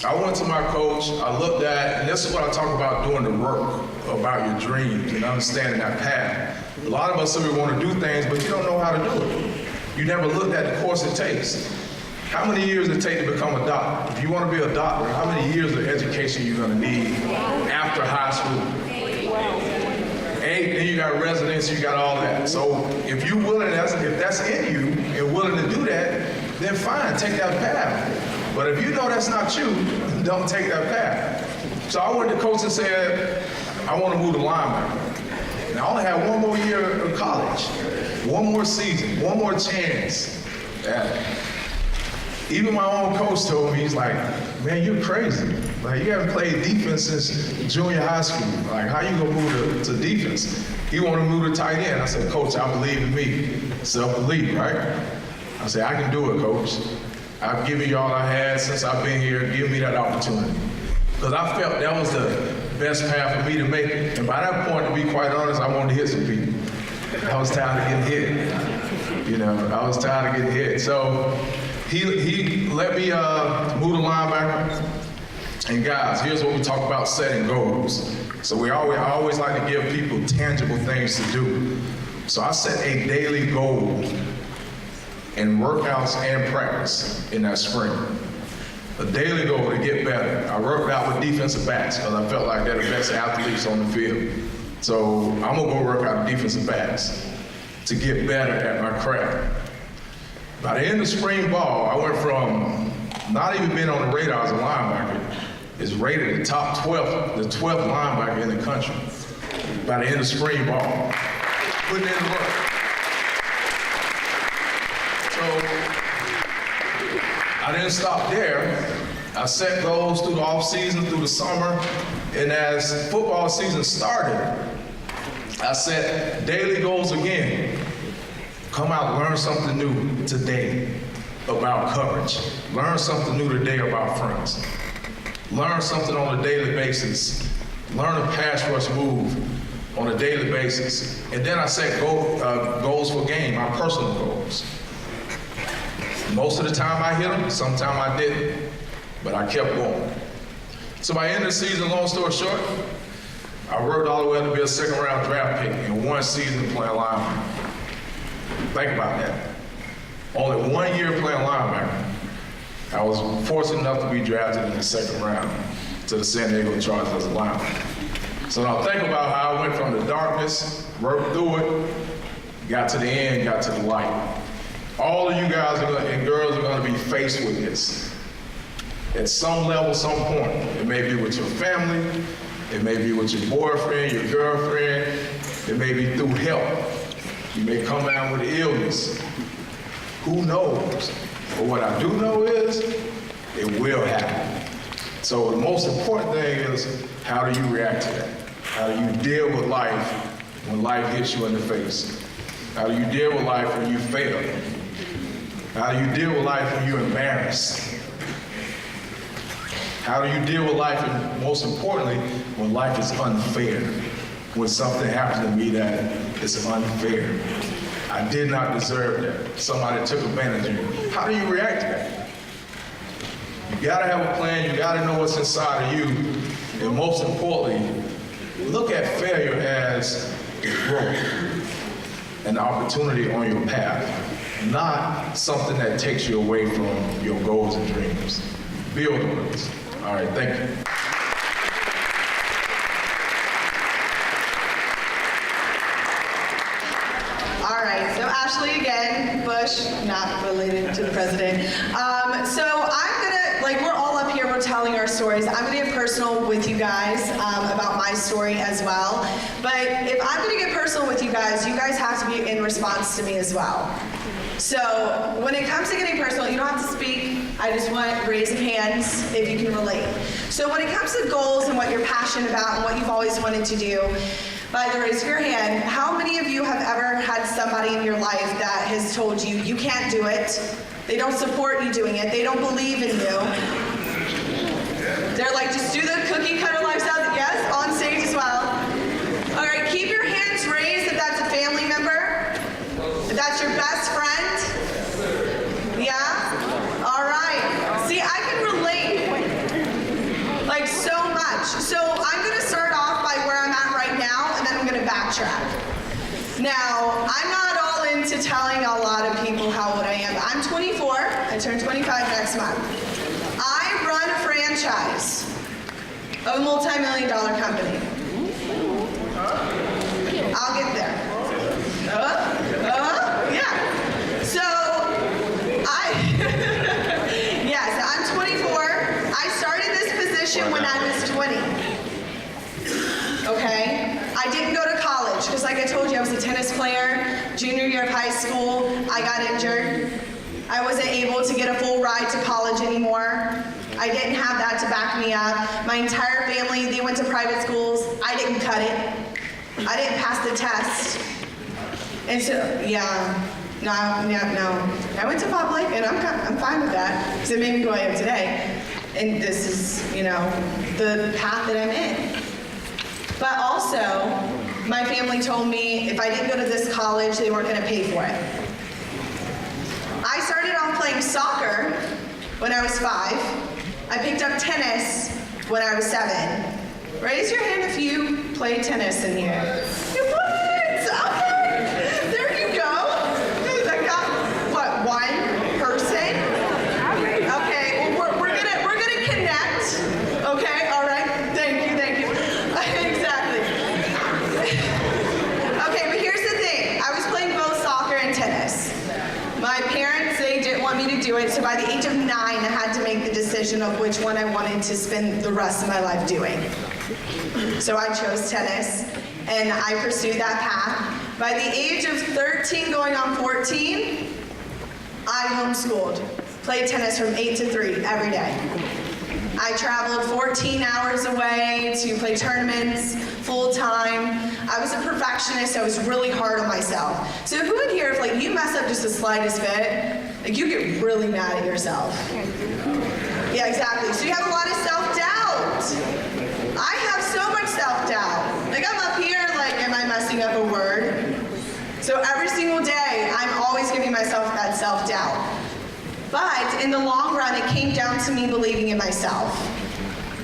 I went to my coach, I looked at, and this is what I talk about doing the work about your dreams and understanding that path. A lot of us say we want to do things, but you don't know how to do it. You never looked at the course it takes. How many years does it take to become a doctor? If you want to be a doctor, how many years of education you're going to need after high school? 8, then you got residency, you got all that. So if you're willing, if that's in you and willing to do that, then fine, take that path. But if you know that's not you, don't take that path. So I went to coach and said, I want to move to linebacker. And I only had one more year of college, one more season, one more chance. Even my own coach told me, he's like, man, you're crazy. Like, you haven't played defense since junior high school. Like, how you gonna move to defense? He wanted to move to tight end. I said, coach, I believe in me. Self-belief, right? I said, I can do it, coach. I've given you all I had since I've been here. Give me that opportunity. Because I felt that was the best path for me to make it. And by that point, to be quite honest, I wanted to hit some people. I was tired of getting hit. You know, I was tired of getting hit. So he let me move to linebacker. And guys, here's what we talk about setting goals. So I always like to give people tangible things to do. So I set a daily goal in workouts and practice in that spring. A daily goal to get better. I worked out with defensive backs because I felt like they're the best athletes on the field. So I'm gonna go work out with defensive backs to get better at my craft. By the end of spring ball, I went from not even being on the radar as a linebacker, is rated the top 12th, the 12th linebacker in the country. By the end of spring ball, putting in the work. So I didn't stop there. I set goals through the off season, through the summer, and as football season started, I set daily goals again. Come out, learn something new today about coverage. Learn something new today about fronts. Learn something on a daily basis. Learn a pass rush move on a daily basis. And then I set goals for game, my personal goals. Most of the time I hit them, sometimes I didn't, but I kept going. So by the end of the season, long story short, I worked all the way up to be a second-round draft pick in one season playing linebacker. Think about that. Only 1 year playing linebacker. I was fortunate enough to be drafted in the second round to the San Diego Chargers as a linebacker. So now think about how I went from the darkness, worked through it, got to the end, got to the light. All of you guys and girls are going to be faced with this. At some level, some point. It may be with your family, it may be with your boyfriend, your girlfriend, it may be through health. You may come down with illness. Who knows? But what I do know is, it will happen. So the most important thing is, how do you react to that? How do you deal with life when life hits you in the face? How do you deal with life when you fail? How do you deal with life when you're embarrassed? How do you deal with life, and most importantly, when life is unfair? When something happens to me that is unfair. I did not deserve that. Somebody took advantage of me. How do you react to that? You gotta have a plan, you gotta know what's inside of you, and most importantly, look at failure as growth, an opportunity on your path, not something that takes you away from your goals and dreams. Build on it. All right, thank you. All right, so Ashley again, Bush, not related to the president. So I'm gonna, like, we're all up here, we're telling our stories. I'm gonna get personal with you guys about my story as well. But if I'm gonna get personal with you guys have to be in response to me as well. So when it comes to getting personal, you don't have to speak. I just want raise of hands if you can relate. So when it comes to goals and what you're passionate about and what you've always wanted to do, by the raise of your hand, how many of you have ever had somebody in your life that has told you, you can't do it, they don't support you doing it, they don't believe in you? They're like, just do the cookie cutter lifestyle. Yes, on stage as well. All right, keep your hands raised if that's a family member, if that's your best friend. Yeah? All right. See, I can relate, like, so much. So I'm gonna start off by where I'm at right now, and then I'm gonna backtrack. Now, I'm not all into telling a lot of people how old I am. I'm 24, I turn 25 next month. I run a franchise of a multi-million-dollar company. I'll get there. Yeah. So, yes, I'm 24. I started this position when I was 20. Okay? I didn't go to college, because like I told you, I was a tennis player. Junior year of high school, I got injured. I wasn't able to get a full ride to college anymore. I didn't have that to back me up. My entire family, they went to private schools. I didn't cut it. I didn't pass the test. And so, no. I went to public, and I'm fine with that, because it made me who I am today. And this is, the path that I'm in. But also, my family told me if I didn't go to this college, they weren't gonna pay for it. I started off playing soccer when I was 5. I picked up tennis when I was 7. Raise your hand if you play tennis in here. What? Okay, there you go. I got, what, 1 person? Okay, well, we're gonna connect. Okay, all right, thank you. Exactly. Okay, but here's the thing. I was playing both soccer and tennis. My parents, they didn't want me to do it, so by the age of 9, I had to make the decision of which one I wanted to spend the rest of my life doing. So I chose tennis, and I pursued that path. By the age of 13 going on 14, I homeschooled. Played tennis from 8 to 3 every day. I traveled 14 hours away to play tournaments full time. I was a perfectionist, so I was really hard on myself. So who in here, if like you mess up just the slightest bit, like you get really mad at yourself. Yeah, exactly. So you have a lot of self-doubt. I have so much self-doubt. Like I'm up here, like, am I messing up a word? So every single day, I'm always giving myself that self-doubt. But in the long run, it came down to me believing in myself.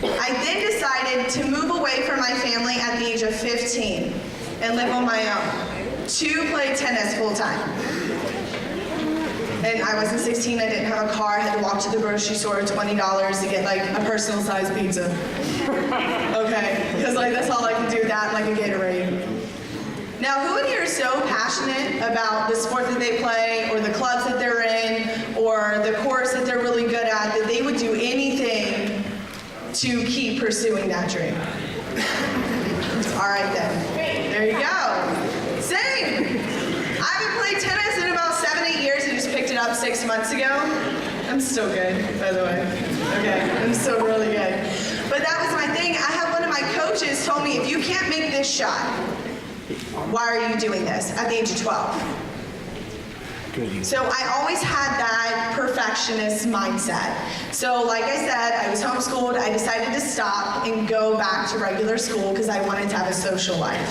I then decided to move away from my family at the age of 15 and live on my own to play tennis full time. And I wasn't 16, I didn't have a car, I had to walk to the grocery store, $20 to get like a personal sized pizza. Okay, because like that's all I can do, that like a Gatorade. Now, who in here is so passionate about the sport that they play, or the clubs that they're in, or the course that they're really good at, that they would do anything to keep pursuing that dream? All right then, there you go. Same. I haven't played tennis in about 7-8 years. I just picked it up 6 months ago. I'm still good, by the way. Okay, I'm still really good. But that was my thing. I had one of my coaches told me, if you can't make this shot, why are you doing this at the age of 12? So I always had that perfectionist mindset. So like I said, I was homeschooled. I decided to stop and go back to regular school because I wanted to have a social life.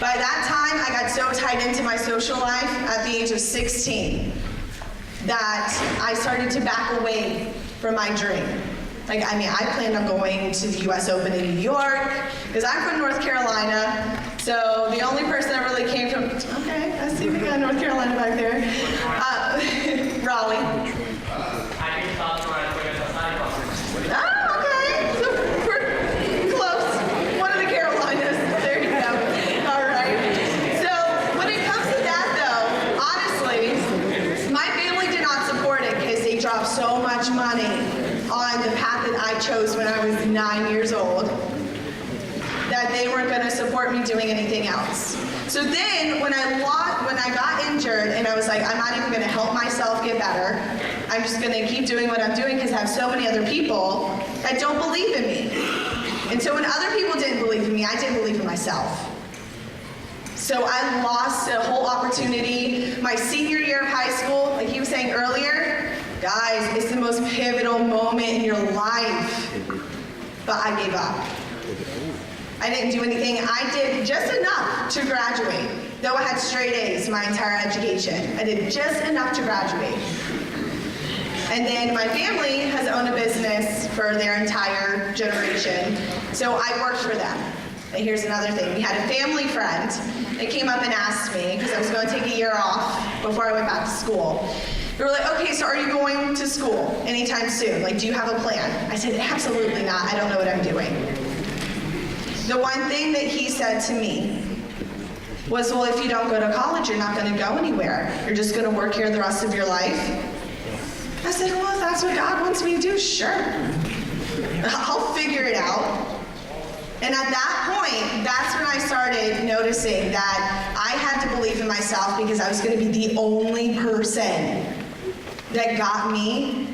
By that time, I got so tied into my social life at the age of 16 that I started to back away from my dream. Like, I mean, I planned on going to the US Open in New York, because I'm from North Carolina, so the only person that really came from, okay, I see we got North Carolina back there, Raleigh. Oh, okay, so we're close, one of the Carolinas, there you go, all right. So, when it comes to that though, honestly, my family did not support it because they dropped so much money on the path that I chose when I was 9 years old, that they weren't going to support me doing anything else. So then, when I got injured, and I was like, I'm not even going to help myself get better. I'm just going to keep doing what I'm doing because I have so many other people that don't believe in me. And so when other people didn't believe in me, I didn't believe in myself. So I lost a whole opportunity. My senior year of high school, like he was saying earlier, guys, it's the most pivotal moment in your life. But I gave up. I didn't do anything. I did just enough to graduate, though I had straight A's my entire education. I did just enough to graduate. And then my family has owned a business for their entire generation, so I worked for them. And here's another thing. We had a family friend that came up and asked me, because I was going to take a year off before I went back to school. They were like, okay, so are you going to school anytime soon? Like, do you have a plan? I said, absolutely not. I don't know what I'm doing. The one thing that he said to me was, well, if you don't go to college, you're not going to go anywhere. You're just going to work here the rest of your life. I said, well, if that's what God wants me to do, sure. I'll figure it out. And at that point, that's when I started noticing that I had to believe in myself, because I was going to be the only person that got me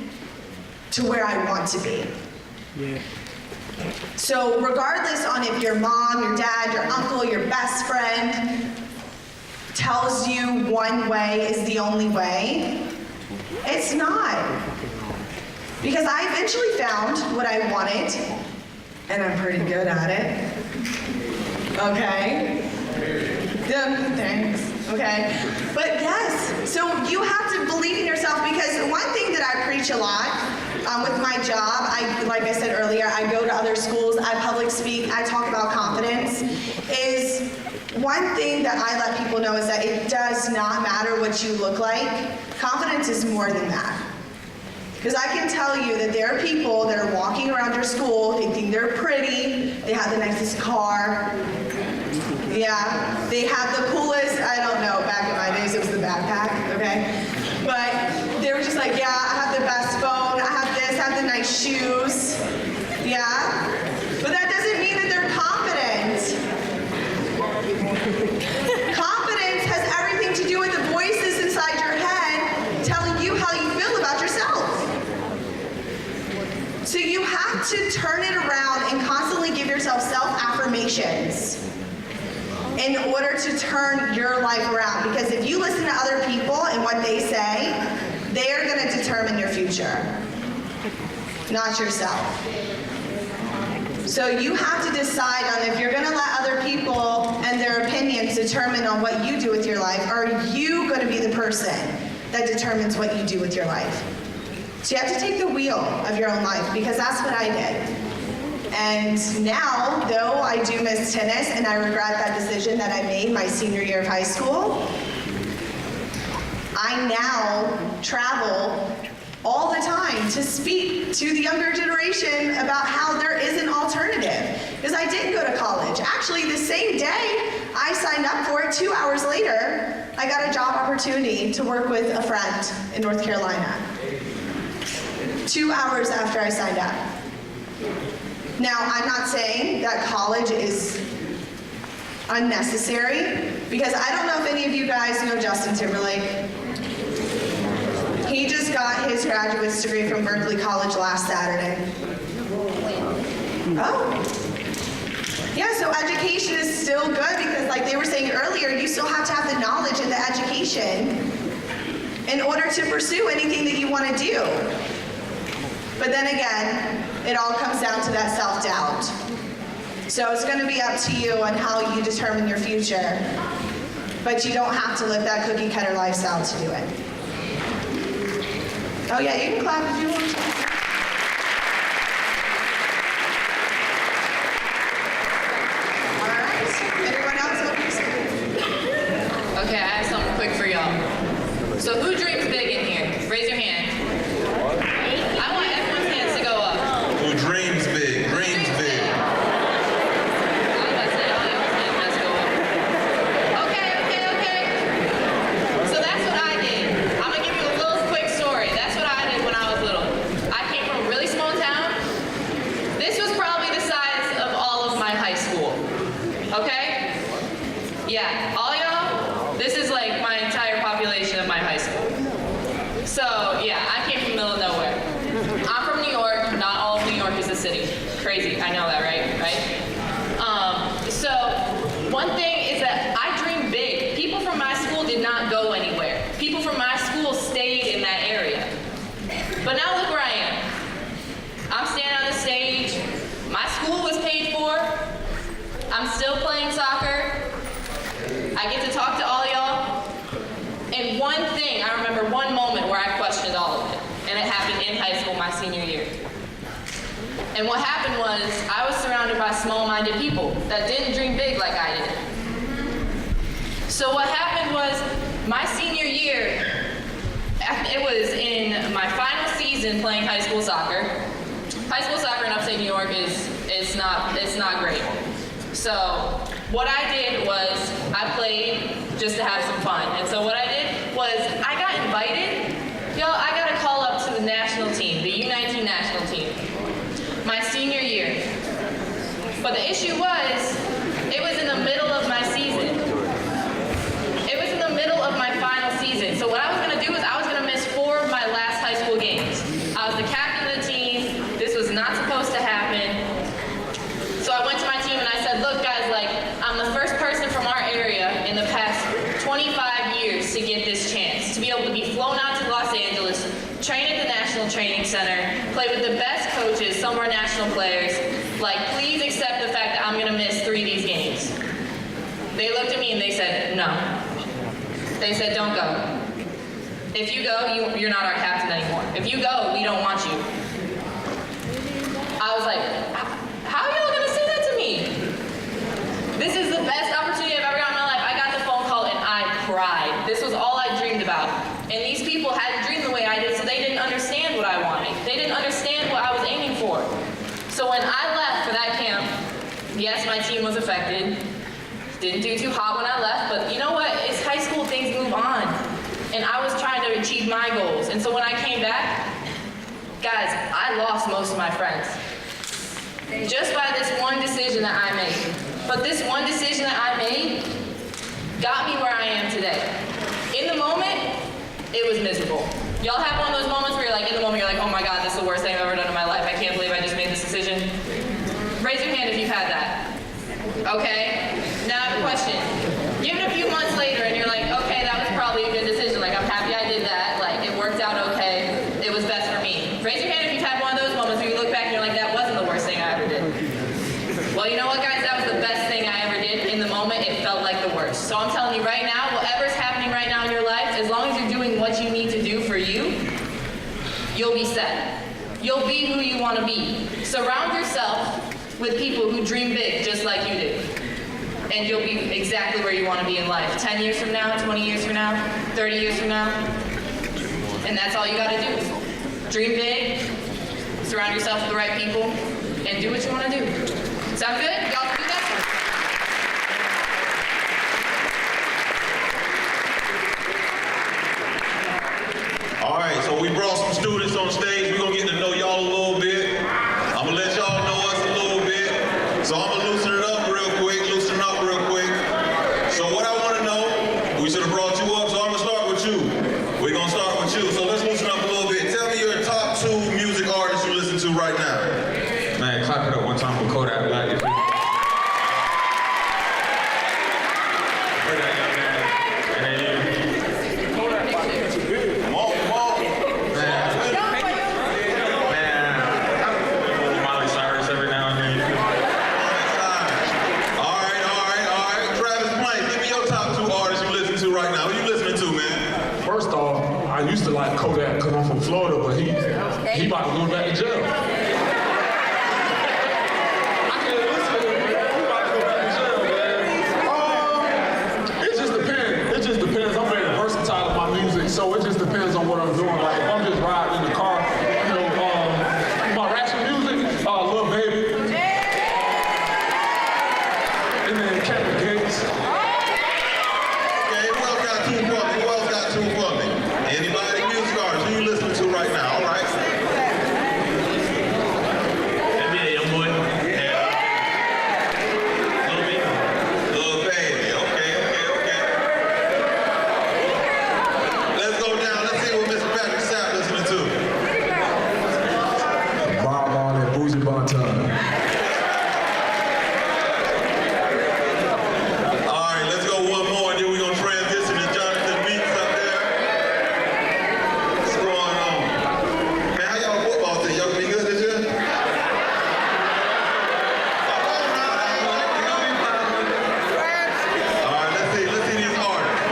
to where I want to be. Yeah. So regardless on if your mom, your dad, your uncle, your best friend tells you one way is the only way, it's not. Because I eventually found what I wanted, and I'm pretty good at it. Okay? Thanks. Okay? But yes, so you have to believe in yourself, because one thing that I preach a lot with my job, like I said earlier, I go to other schools, I public speak, I talk about confidence, is one thing that I let people know is that it does not matter what you look like. Confidence is more than that. Because I can tell you that there are people that are walking around your school, they think they're pretty, they have the nicest car, yeah, they have the coolest, I don't know, back in my days it was the backpack, okay? But they were just like, yeah, I have the best phone, I have this, I have the nice shoes, yeah? But that doesn't mean that they're confident. Confidence has everything to do with the voices inside your head telling you how you feel about yourself. So you have to turn it around and constantly give yourself self-affirmations in order to turn your life around. Because if you listen to other people and what they say, they are going to determine your future, not yourself. So you have to decide on if you're going to let other people and their opinions determine on what you do with your life, or are you going to be the person that determines what you do with your life? So you have to take the wheel of your own life, because that's what I did. And now, though I do miss tennis and I regret that decision that I made my senior year of high school, I now travel all the time to speak to the younger generation about how there is an alternative. Because I did go to college. Actually, the same day I signed up for it, 2 hours later, I got a job opportunity to work with a friend in North Carolina. 2 hours after I signed up. Now, I'm not saying that college is unnecessary, because I don't know if any of you guys know Justin Timberlake. He just got his graduate's degree from Berkeley College last Saturday. Oh. Yeah, so education is still good, because like they were saying earlier, you still have to have the knowledge and the education in order to pursue anything that you want to do. But then again, it all comes down to that self-doubt. So it's going to be up to you on how you determine your future. But you don't have to live that cookie-cutter lifestyle to do it. Oh yeah, you can clap if you want to. All right, anyone else want to speak? Okay, I have something quick for y'all. So who dreams big in here? Raise your hand. I want everyone's hands to go up. Who dreams big? Dreams big. So that's what I did. I'm gonna give you a little quick story. That's what I did when I was little. I came from a really small town. This was probably the size of all of my high school. Okay? Yeah, all y'all, this is like my entire population of my high school. So yeah, I came from the middle of nowhere. I'm from New York. Not all of New York is a city. Crazy, I know that, right? So one thing is that I dreamed big. People from my school did not go anywhere. People from my school stayed in that area. But now look where I am. I'm standing on the stage. My school was paid for. I'm still playing soccer. I get to talk to all y'all. And one thing, I remember one moment where I questioned all of it. And it happened in high school my senior year. And what happened was, I was surrounded by small-minded people that didn't dream big like I did. So what happened was, my senior year, it was in my final season playing high school soccer. High school soccer in upstate New York it's not great. So what I did was, I played just to have some fun. And so what I did was, I got invited. I got a call up to the national team, the U19 national team, my senior year. But the issue was, it was in the middle of my season. It was in the middle of my final season. So what I was gonna do is I was gonna miss 4 of my last high school games. I was the captain of the team. This was not supposed to happen. So I went to my team and I said, look guys, like, I'm the first person from our area in the past 25 years to get this chance, to be able to be flown out to Los Angeles, train at the National Training Center, play with the best coaches, some are national players. Like, please accept the fact that I'm gonna miss 3 of these games. They looked at me and they said, no. They said, don't go. If you go, you're not our captain anymore. If you go, we don't want you. I was like, how are y'all gonna say that to me? This is the best opportunity I've ever gotten in my life. I got the phone call and I cried. This was all I dreamed about. And these people hadn't dreamed the way I did, so they didn't understand what I wanted. They didn't understand what I was aiming for. So when I left for that camp, yes, my team was affected. Didn't do too hot when I left, but you know what? It's high school, things move on. And I was trying to achieve my goals. And so when I came back, guys, I lost most of my friends. Just by this one decision that I made. But this one decision that I made got me where I am today. In the moment, it was miserable. Y'all have one of those moments where you're like, in the moment, you're like, oh my God, this is the worst thing I've ever done in my life. I can't believe I just made this decision. happy I did that. Like, it worked out okay. It was best for me. Raise your hand if you've had one of those moments where you look back and you're like, that wasn't the worst thing I ever did. Well, you know what, guys? That was the best thing I ever did. In the moment, it felt like the worst. So I'm telling you right now, whatever's happening right now in your life, as long as you're doing what you need to do for you, you'll be set. You'll be who you want to be. Surround yourself with people who dream big just like you do. And you'll be exactly where you want to be in life. 10 years from now, 20 years from now, 30 years from now. And that's all you got to do. Dream big, surround yourself with the right people, and do what you want to do. Sound good? Y'all can do that? All right, so we brought some students on stage. We're going to get to know y'all a little bit. I'm going to let y'all know us a little bit. So I'm going to loosen it up real quick, So what I want to know, we should have brought you up, so I'm going to start with you. We're going to start with you. So let's loosen up a little bit. Tell me your top 2 music artists you listen to right now. Man, clap it up one time for Kodak Black. I used to like Kodak because I'm from Florida, but he about to go back to jail. I can't listen to him, man. He about to go back to jail, man. It just depends. It just depends. I'm very versatile with my music, so it just depends on what I'm doing. Like if I'm just riding in the car, you know, my ratchet music, Lil Baby, and then Kevin Gates. Okay, who else got 2 for me? Who else got 2 for me? Anybody music artists who you listening to right now? All right. NBA young boy. Yeah. Little baby. Okay. Let's go down. Let's see what Mr. Patrick Sapp listening to. Bob Marley and Boozy Bonton. All right, let's go one more, and then we're gonna transition to Jonathan Meeks up there. What's going on? Man, how y'all football team? Y'all gonna be good this year? All right, let's see these artists.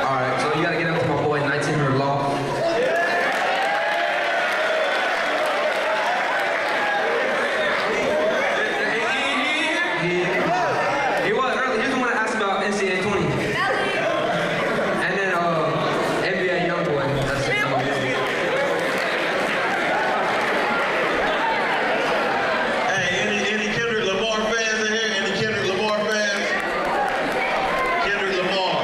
All right, so you gotta get up to my boy 1900 Law. He was early. He was the one that asked about NCAA 20. And then NBA Youngboy. That's it. Hey, any Kendrick Lamar fans in here? Any Kendrick Lamar fans? Kendrick Lamar.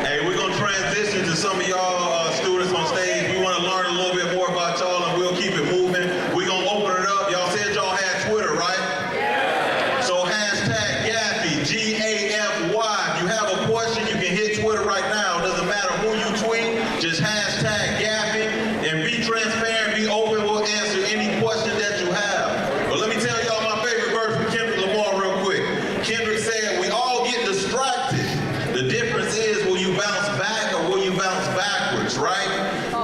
Hey, we're gonna transition to some of y'all students on stage. We want to learn a little bit more about y'all, and we'll keep it moving. We're gonna open it up. Y'all said y'all had Twitter, right? So hashtag GAFY, G-A-F-Y. If you have a question, you can hit Twitter right now. It doesn't matter who you tweet, just hashtag GAFY and be transparent, be open. We'll answer any question that you have. But let me tell y'all my favorite verse from Kendrick Lamar real quick. Kendrick said, we all get distracted. The difference is, will you bounce back or will you bounce backwards, right?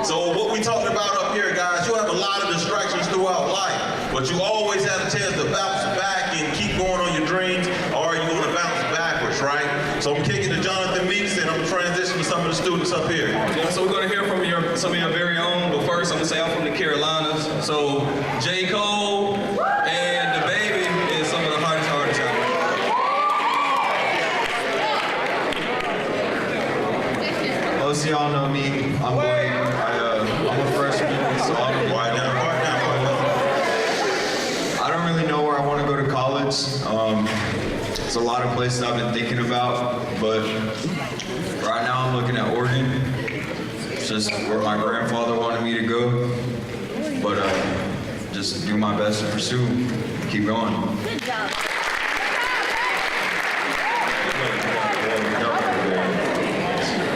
So what we talking about up here, guys, you have a lot of distractions throughout life, but you always have a chance to bounce back and keep going on your dreams, or are you going to bounce backwards, right? So I'm kicking to Jonathan Meeks, and I'm transitioning to some of the students up here. Yeah, so we're going to hear from some of your very own, but first I'm going to say I'm from the Carolinas. So J. Cole and the Baby is some of the hottest artists out there. Most of y'all know me. I'm Blaine. I'm a freshman, so I'm Quiet down. I don't really know where I want to go to college. It's a lot of places I've been thinking about, but right now I'm looking at Oregon. It's just where my grandfather wanted me to go, but just do my best to pursue, keep going. Good job.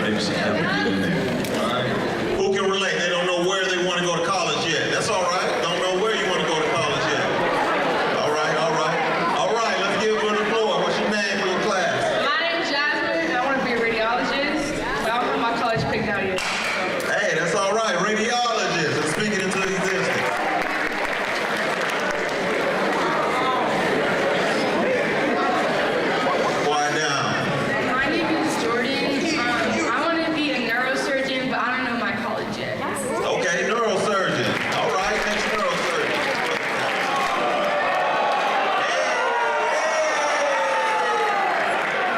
Maybe some help to get in there. All right. Who can relate? They don't know where they want to go to college yet. That's all right. Don't know where you want to go to college yet. All right.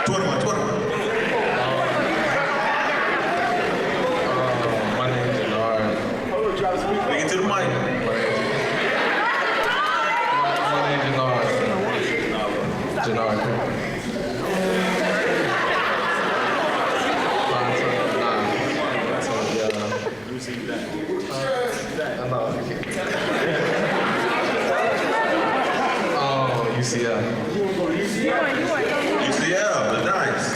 21. My name is Denard. Bring it to the mic. My name is Denard. UCL. UCL, the Knights.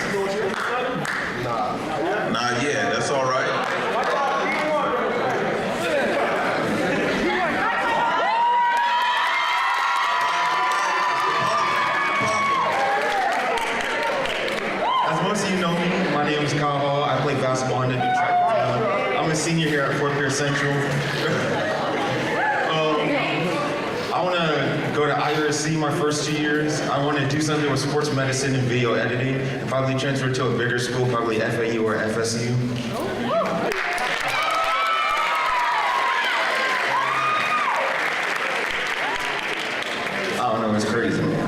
Not yet, that's all right. As most of you know me, my name is Kyle Hall. I play basketball and I do track and field. I'm a senior here at Fort Pierce Central. I want to go to IUSC my first 2 years. I want to do something with sports medicine and video editing, and probably transfer to a bigger school, probably FAU or FSU. I don't know, it's crazy, man.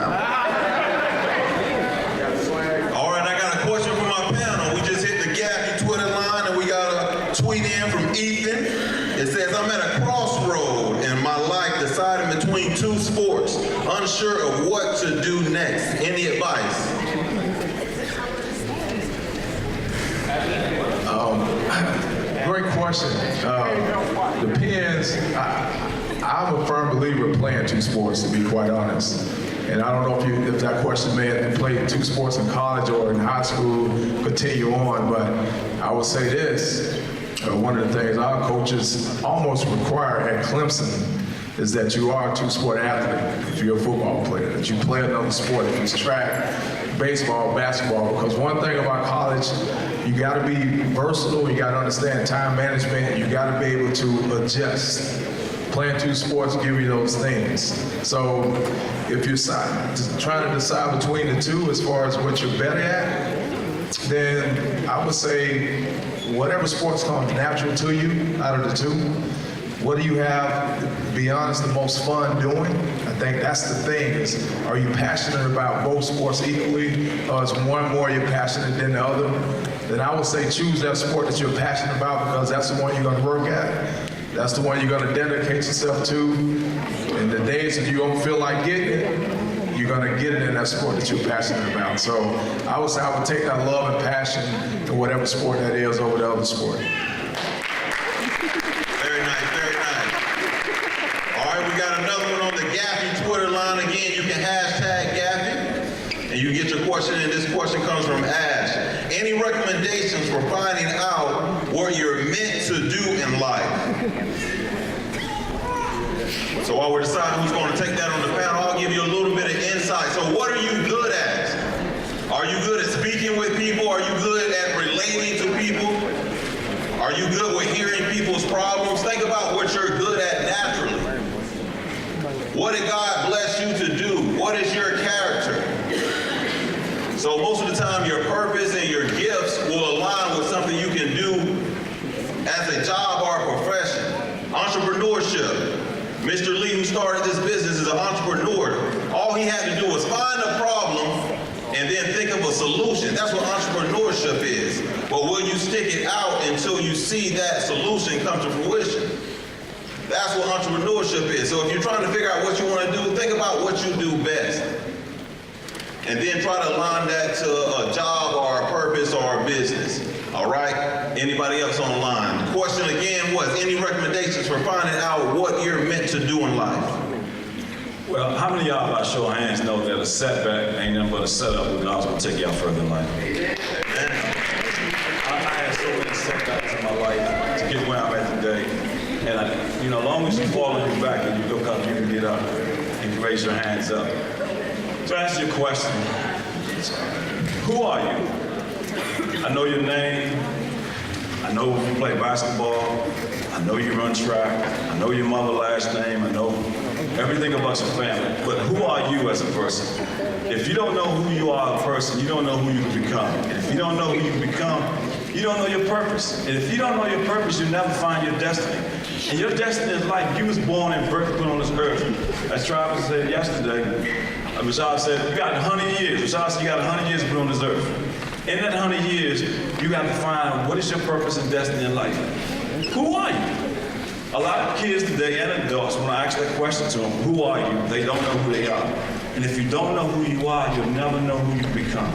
All right, I got a question from my panel. We just hit the GAFY Twitter line and we got a tweet in from Ethan. It says, I'm at a crossroad in my life deciding between two sports, unsure of what to do next. Any advice? Great question. Depends. I'm a firm believer of playing two sports, to be quite honest. And I don't know if that question may have played two sports in college or in high school, continue on, but I would say this. One of the things our coaches almost require at Clemson is that you are a two-sport athlete if you're a football player, that you play another sport, if it's track, baseball, basketball, because one thing about college, you gotta be versatile, you gotta understand time management, you gotta be able to adjust. Playing two sports give you those things. So if you're trying to decide between the two as far as what you're better at, then I would say whatever sports comes natural to you out of the two, what do you have, to be honest, the most fun doing? I think that's the thing is, are you passionate about both sports equally, or is one more you're passionate than the other? Then I would say choose that sport that you're passionate about because that's the one you're gonna work at. That's the one you're gonna dedicate yourself to. And the days that you don't feel like getting it, you're gonna get it in that sport that you're passionate about. So I would say I would take that love and passion in whatever sport that is over the other sport. Very nice, very nice. All right, we got another one on the GAFY Twitter line. Again, you can hashtag GAFY, and you get your question in. This question comes from Ash. Any recommendations for finding out what you're meant to do in life? So while we're deciding who's going to take that on the panel, I'll give you a little bit of insight. So what are you good at? Are you good at speaking with people? Are you good at relating to people? Are you good with hearing people's problems? Think about what you're good at naturally. What did God bless you to do? What is your character? So most of the time, your purpose and your gifts will align with something you can do as a job or a profession. Entrepreneurship. Mr. Lee, who started this business, is an entrepreneur. All he had to do was find a problem and then think of a solution. That's what entrepreneurship is. But will you stick it out until you see that solution come to fruition? That's what entrepreneurship is. So if you're trying to figure out what you want to do, think about what you do best. And then try to align that to a job or a purpose or a business. All right? Anybody else on the line? The question again was, any recommendations for finding out what you're meant to do in life? Well, how many of y'all, by show of hands, know that a setback ain't nothing but a setup that God's gonna take y'all further in life? I had so many setbacks in my life to get where I'm at today. And as long as you fall on your back and you look up, you can get up and you raise your hands up. To answer your question, who are you? I know your name. I know you play basketball. I know you run track. I know your mother's last name. I know everything about your family. But who are you as a person? If you don't know who you are as a person, you don't know who you can become. And if you don't know who you can become, you don't know your purpose. And if you don't know your purpose, you never find your destiny. And your destiny is like you was born and birthed on this earth. As Travis said yesterday, Rashard said, you got 100 years. Rashard said, you got 100 years to be on this earth. In that 100 years, you have to find what is your purpose and destiny in life. Who are you? A lot of kids today and adults, when I ask that question to them, who are you? They don't know who they are. And if you don't know who you are, you'll never know who you become.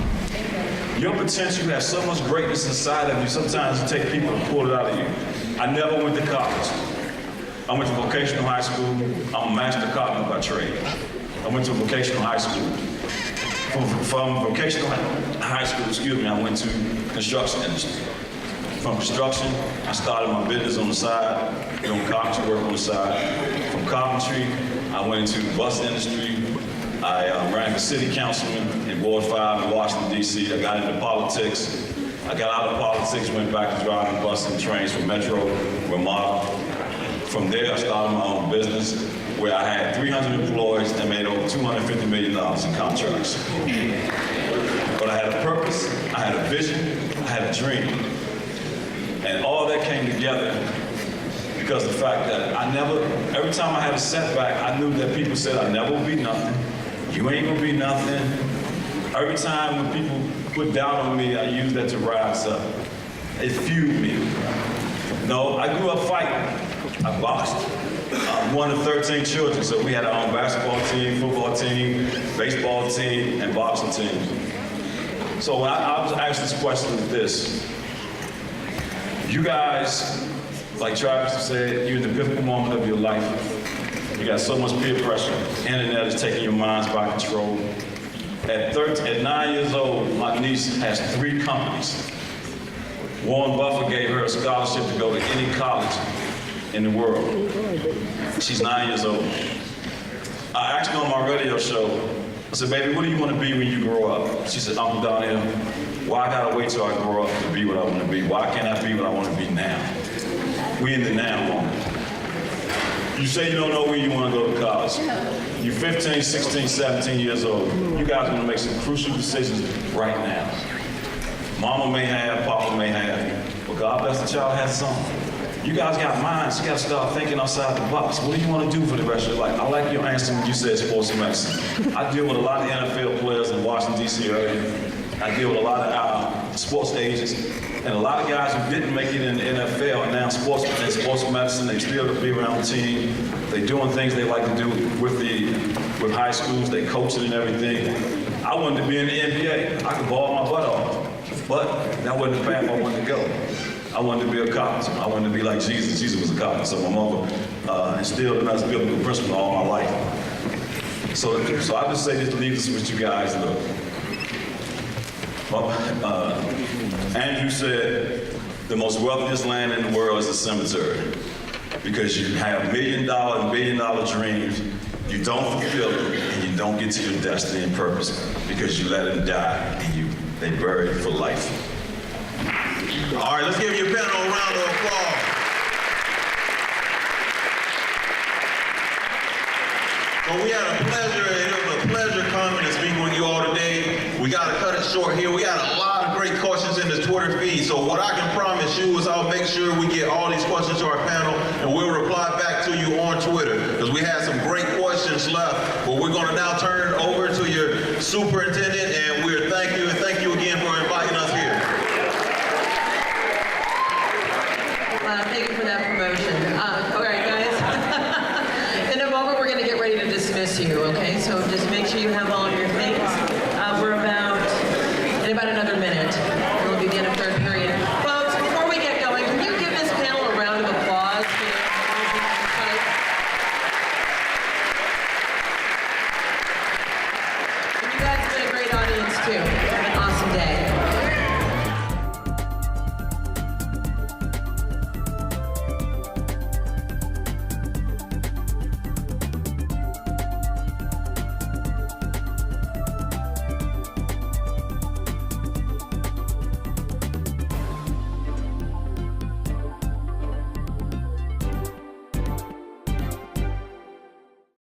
Your potential, you have so much greatness inside of you, sometimes you take people and pull it out of you. I never went to college. I went to vocational high school. I'm a master carpenter by trade. I went to vocational high school. From vocational high school, I went to construction industry. From construction, I started my business on the side, doing carpentry work on the side. From carpentry, I went into the bus industry. I ran for city councilman in Ward 5 in Washington, D.C. I got into politics. I got out of politics, went back to driving buses and trains for Metro, Ramada. From there, I started my own business where I had 300 employees and made over $250 million in contracts. But I had a purpose, I had a vision, I had a dream. And all that came together because of the fact that every time I had a setback, I knew that people said I never would be nothing. You ain't gonna be nothing. Every time when people put doubt on me, I used that to rise up. It fueled me. No, I grew up fighting. I boxed. I'm one of 13 children, so we had our own basketball team, football team, baseball team, and boxing team. So when I was asked this question of this, you guys, like Travis said, you're in the pivotal moment of your life. You got so much peer pressure. Internet is taking your minds by control. At 9 years old, my niece has 3 companies. Warren Buffett gave her a scholarship to go to any college in the world. She's 9 years old. I asked her on my radio show, I said, baby, what do you want to be when you grow up? She said, Uncle Darnell, why I gotta wait till I grow up to be what I want to be? Why can't I be what I want to be now? We in the now moment. You say you don't know where you want to go to college. You're 15, 16, 17 years old. You guys want to make some crucial decisions right now. Mama may have, Papa may have, but God bless the child has his own. You guys got minds. You got to start thinking outside the box. What do you want to do for the rest of your life? I like your answer when you said sports medicine. I deal with a lot of NFL players in Washington, D.C. area. I deal with a lot of sports agents. And a lot of guys who didn't make it in the NFL are now in sports medicine. They still be around the team. They're doing things they like to do with high schools. They coach it and everything. I wanted to be in the NBA. I could ball my butt off. But that wasn't the path I wanted to go. I wanted to be a carpenter. I wanted to be like Jesus. Jesus was a carpenter. So my mother instilled in us biblical principle all my life. So I just say this to leave this with you guys. Look. Andrew said the most wealthiest land in the world is a cemetery because you have $1 million and billion-dollar dreams, you don't fulfill them, and you don't get to your destiny and purpose because you let them die and they bury it for life. All right, let's give your panel a round of applause. So we had a pleasure, it was a pleasure coming and speaking with you all today. We got to cut it short here. We got a lot of great questions in the Twitter feed. So what I can promise you is I'll make sure we get all these questions to our panel and we'll reply back to you on Twitter because we had some great questions left. But we're going to now turn it over to your superintendent.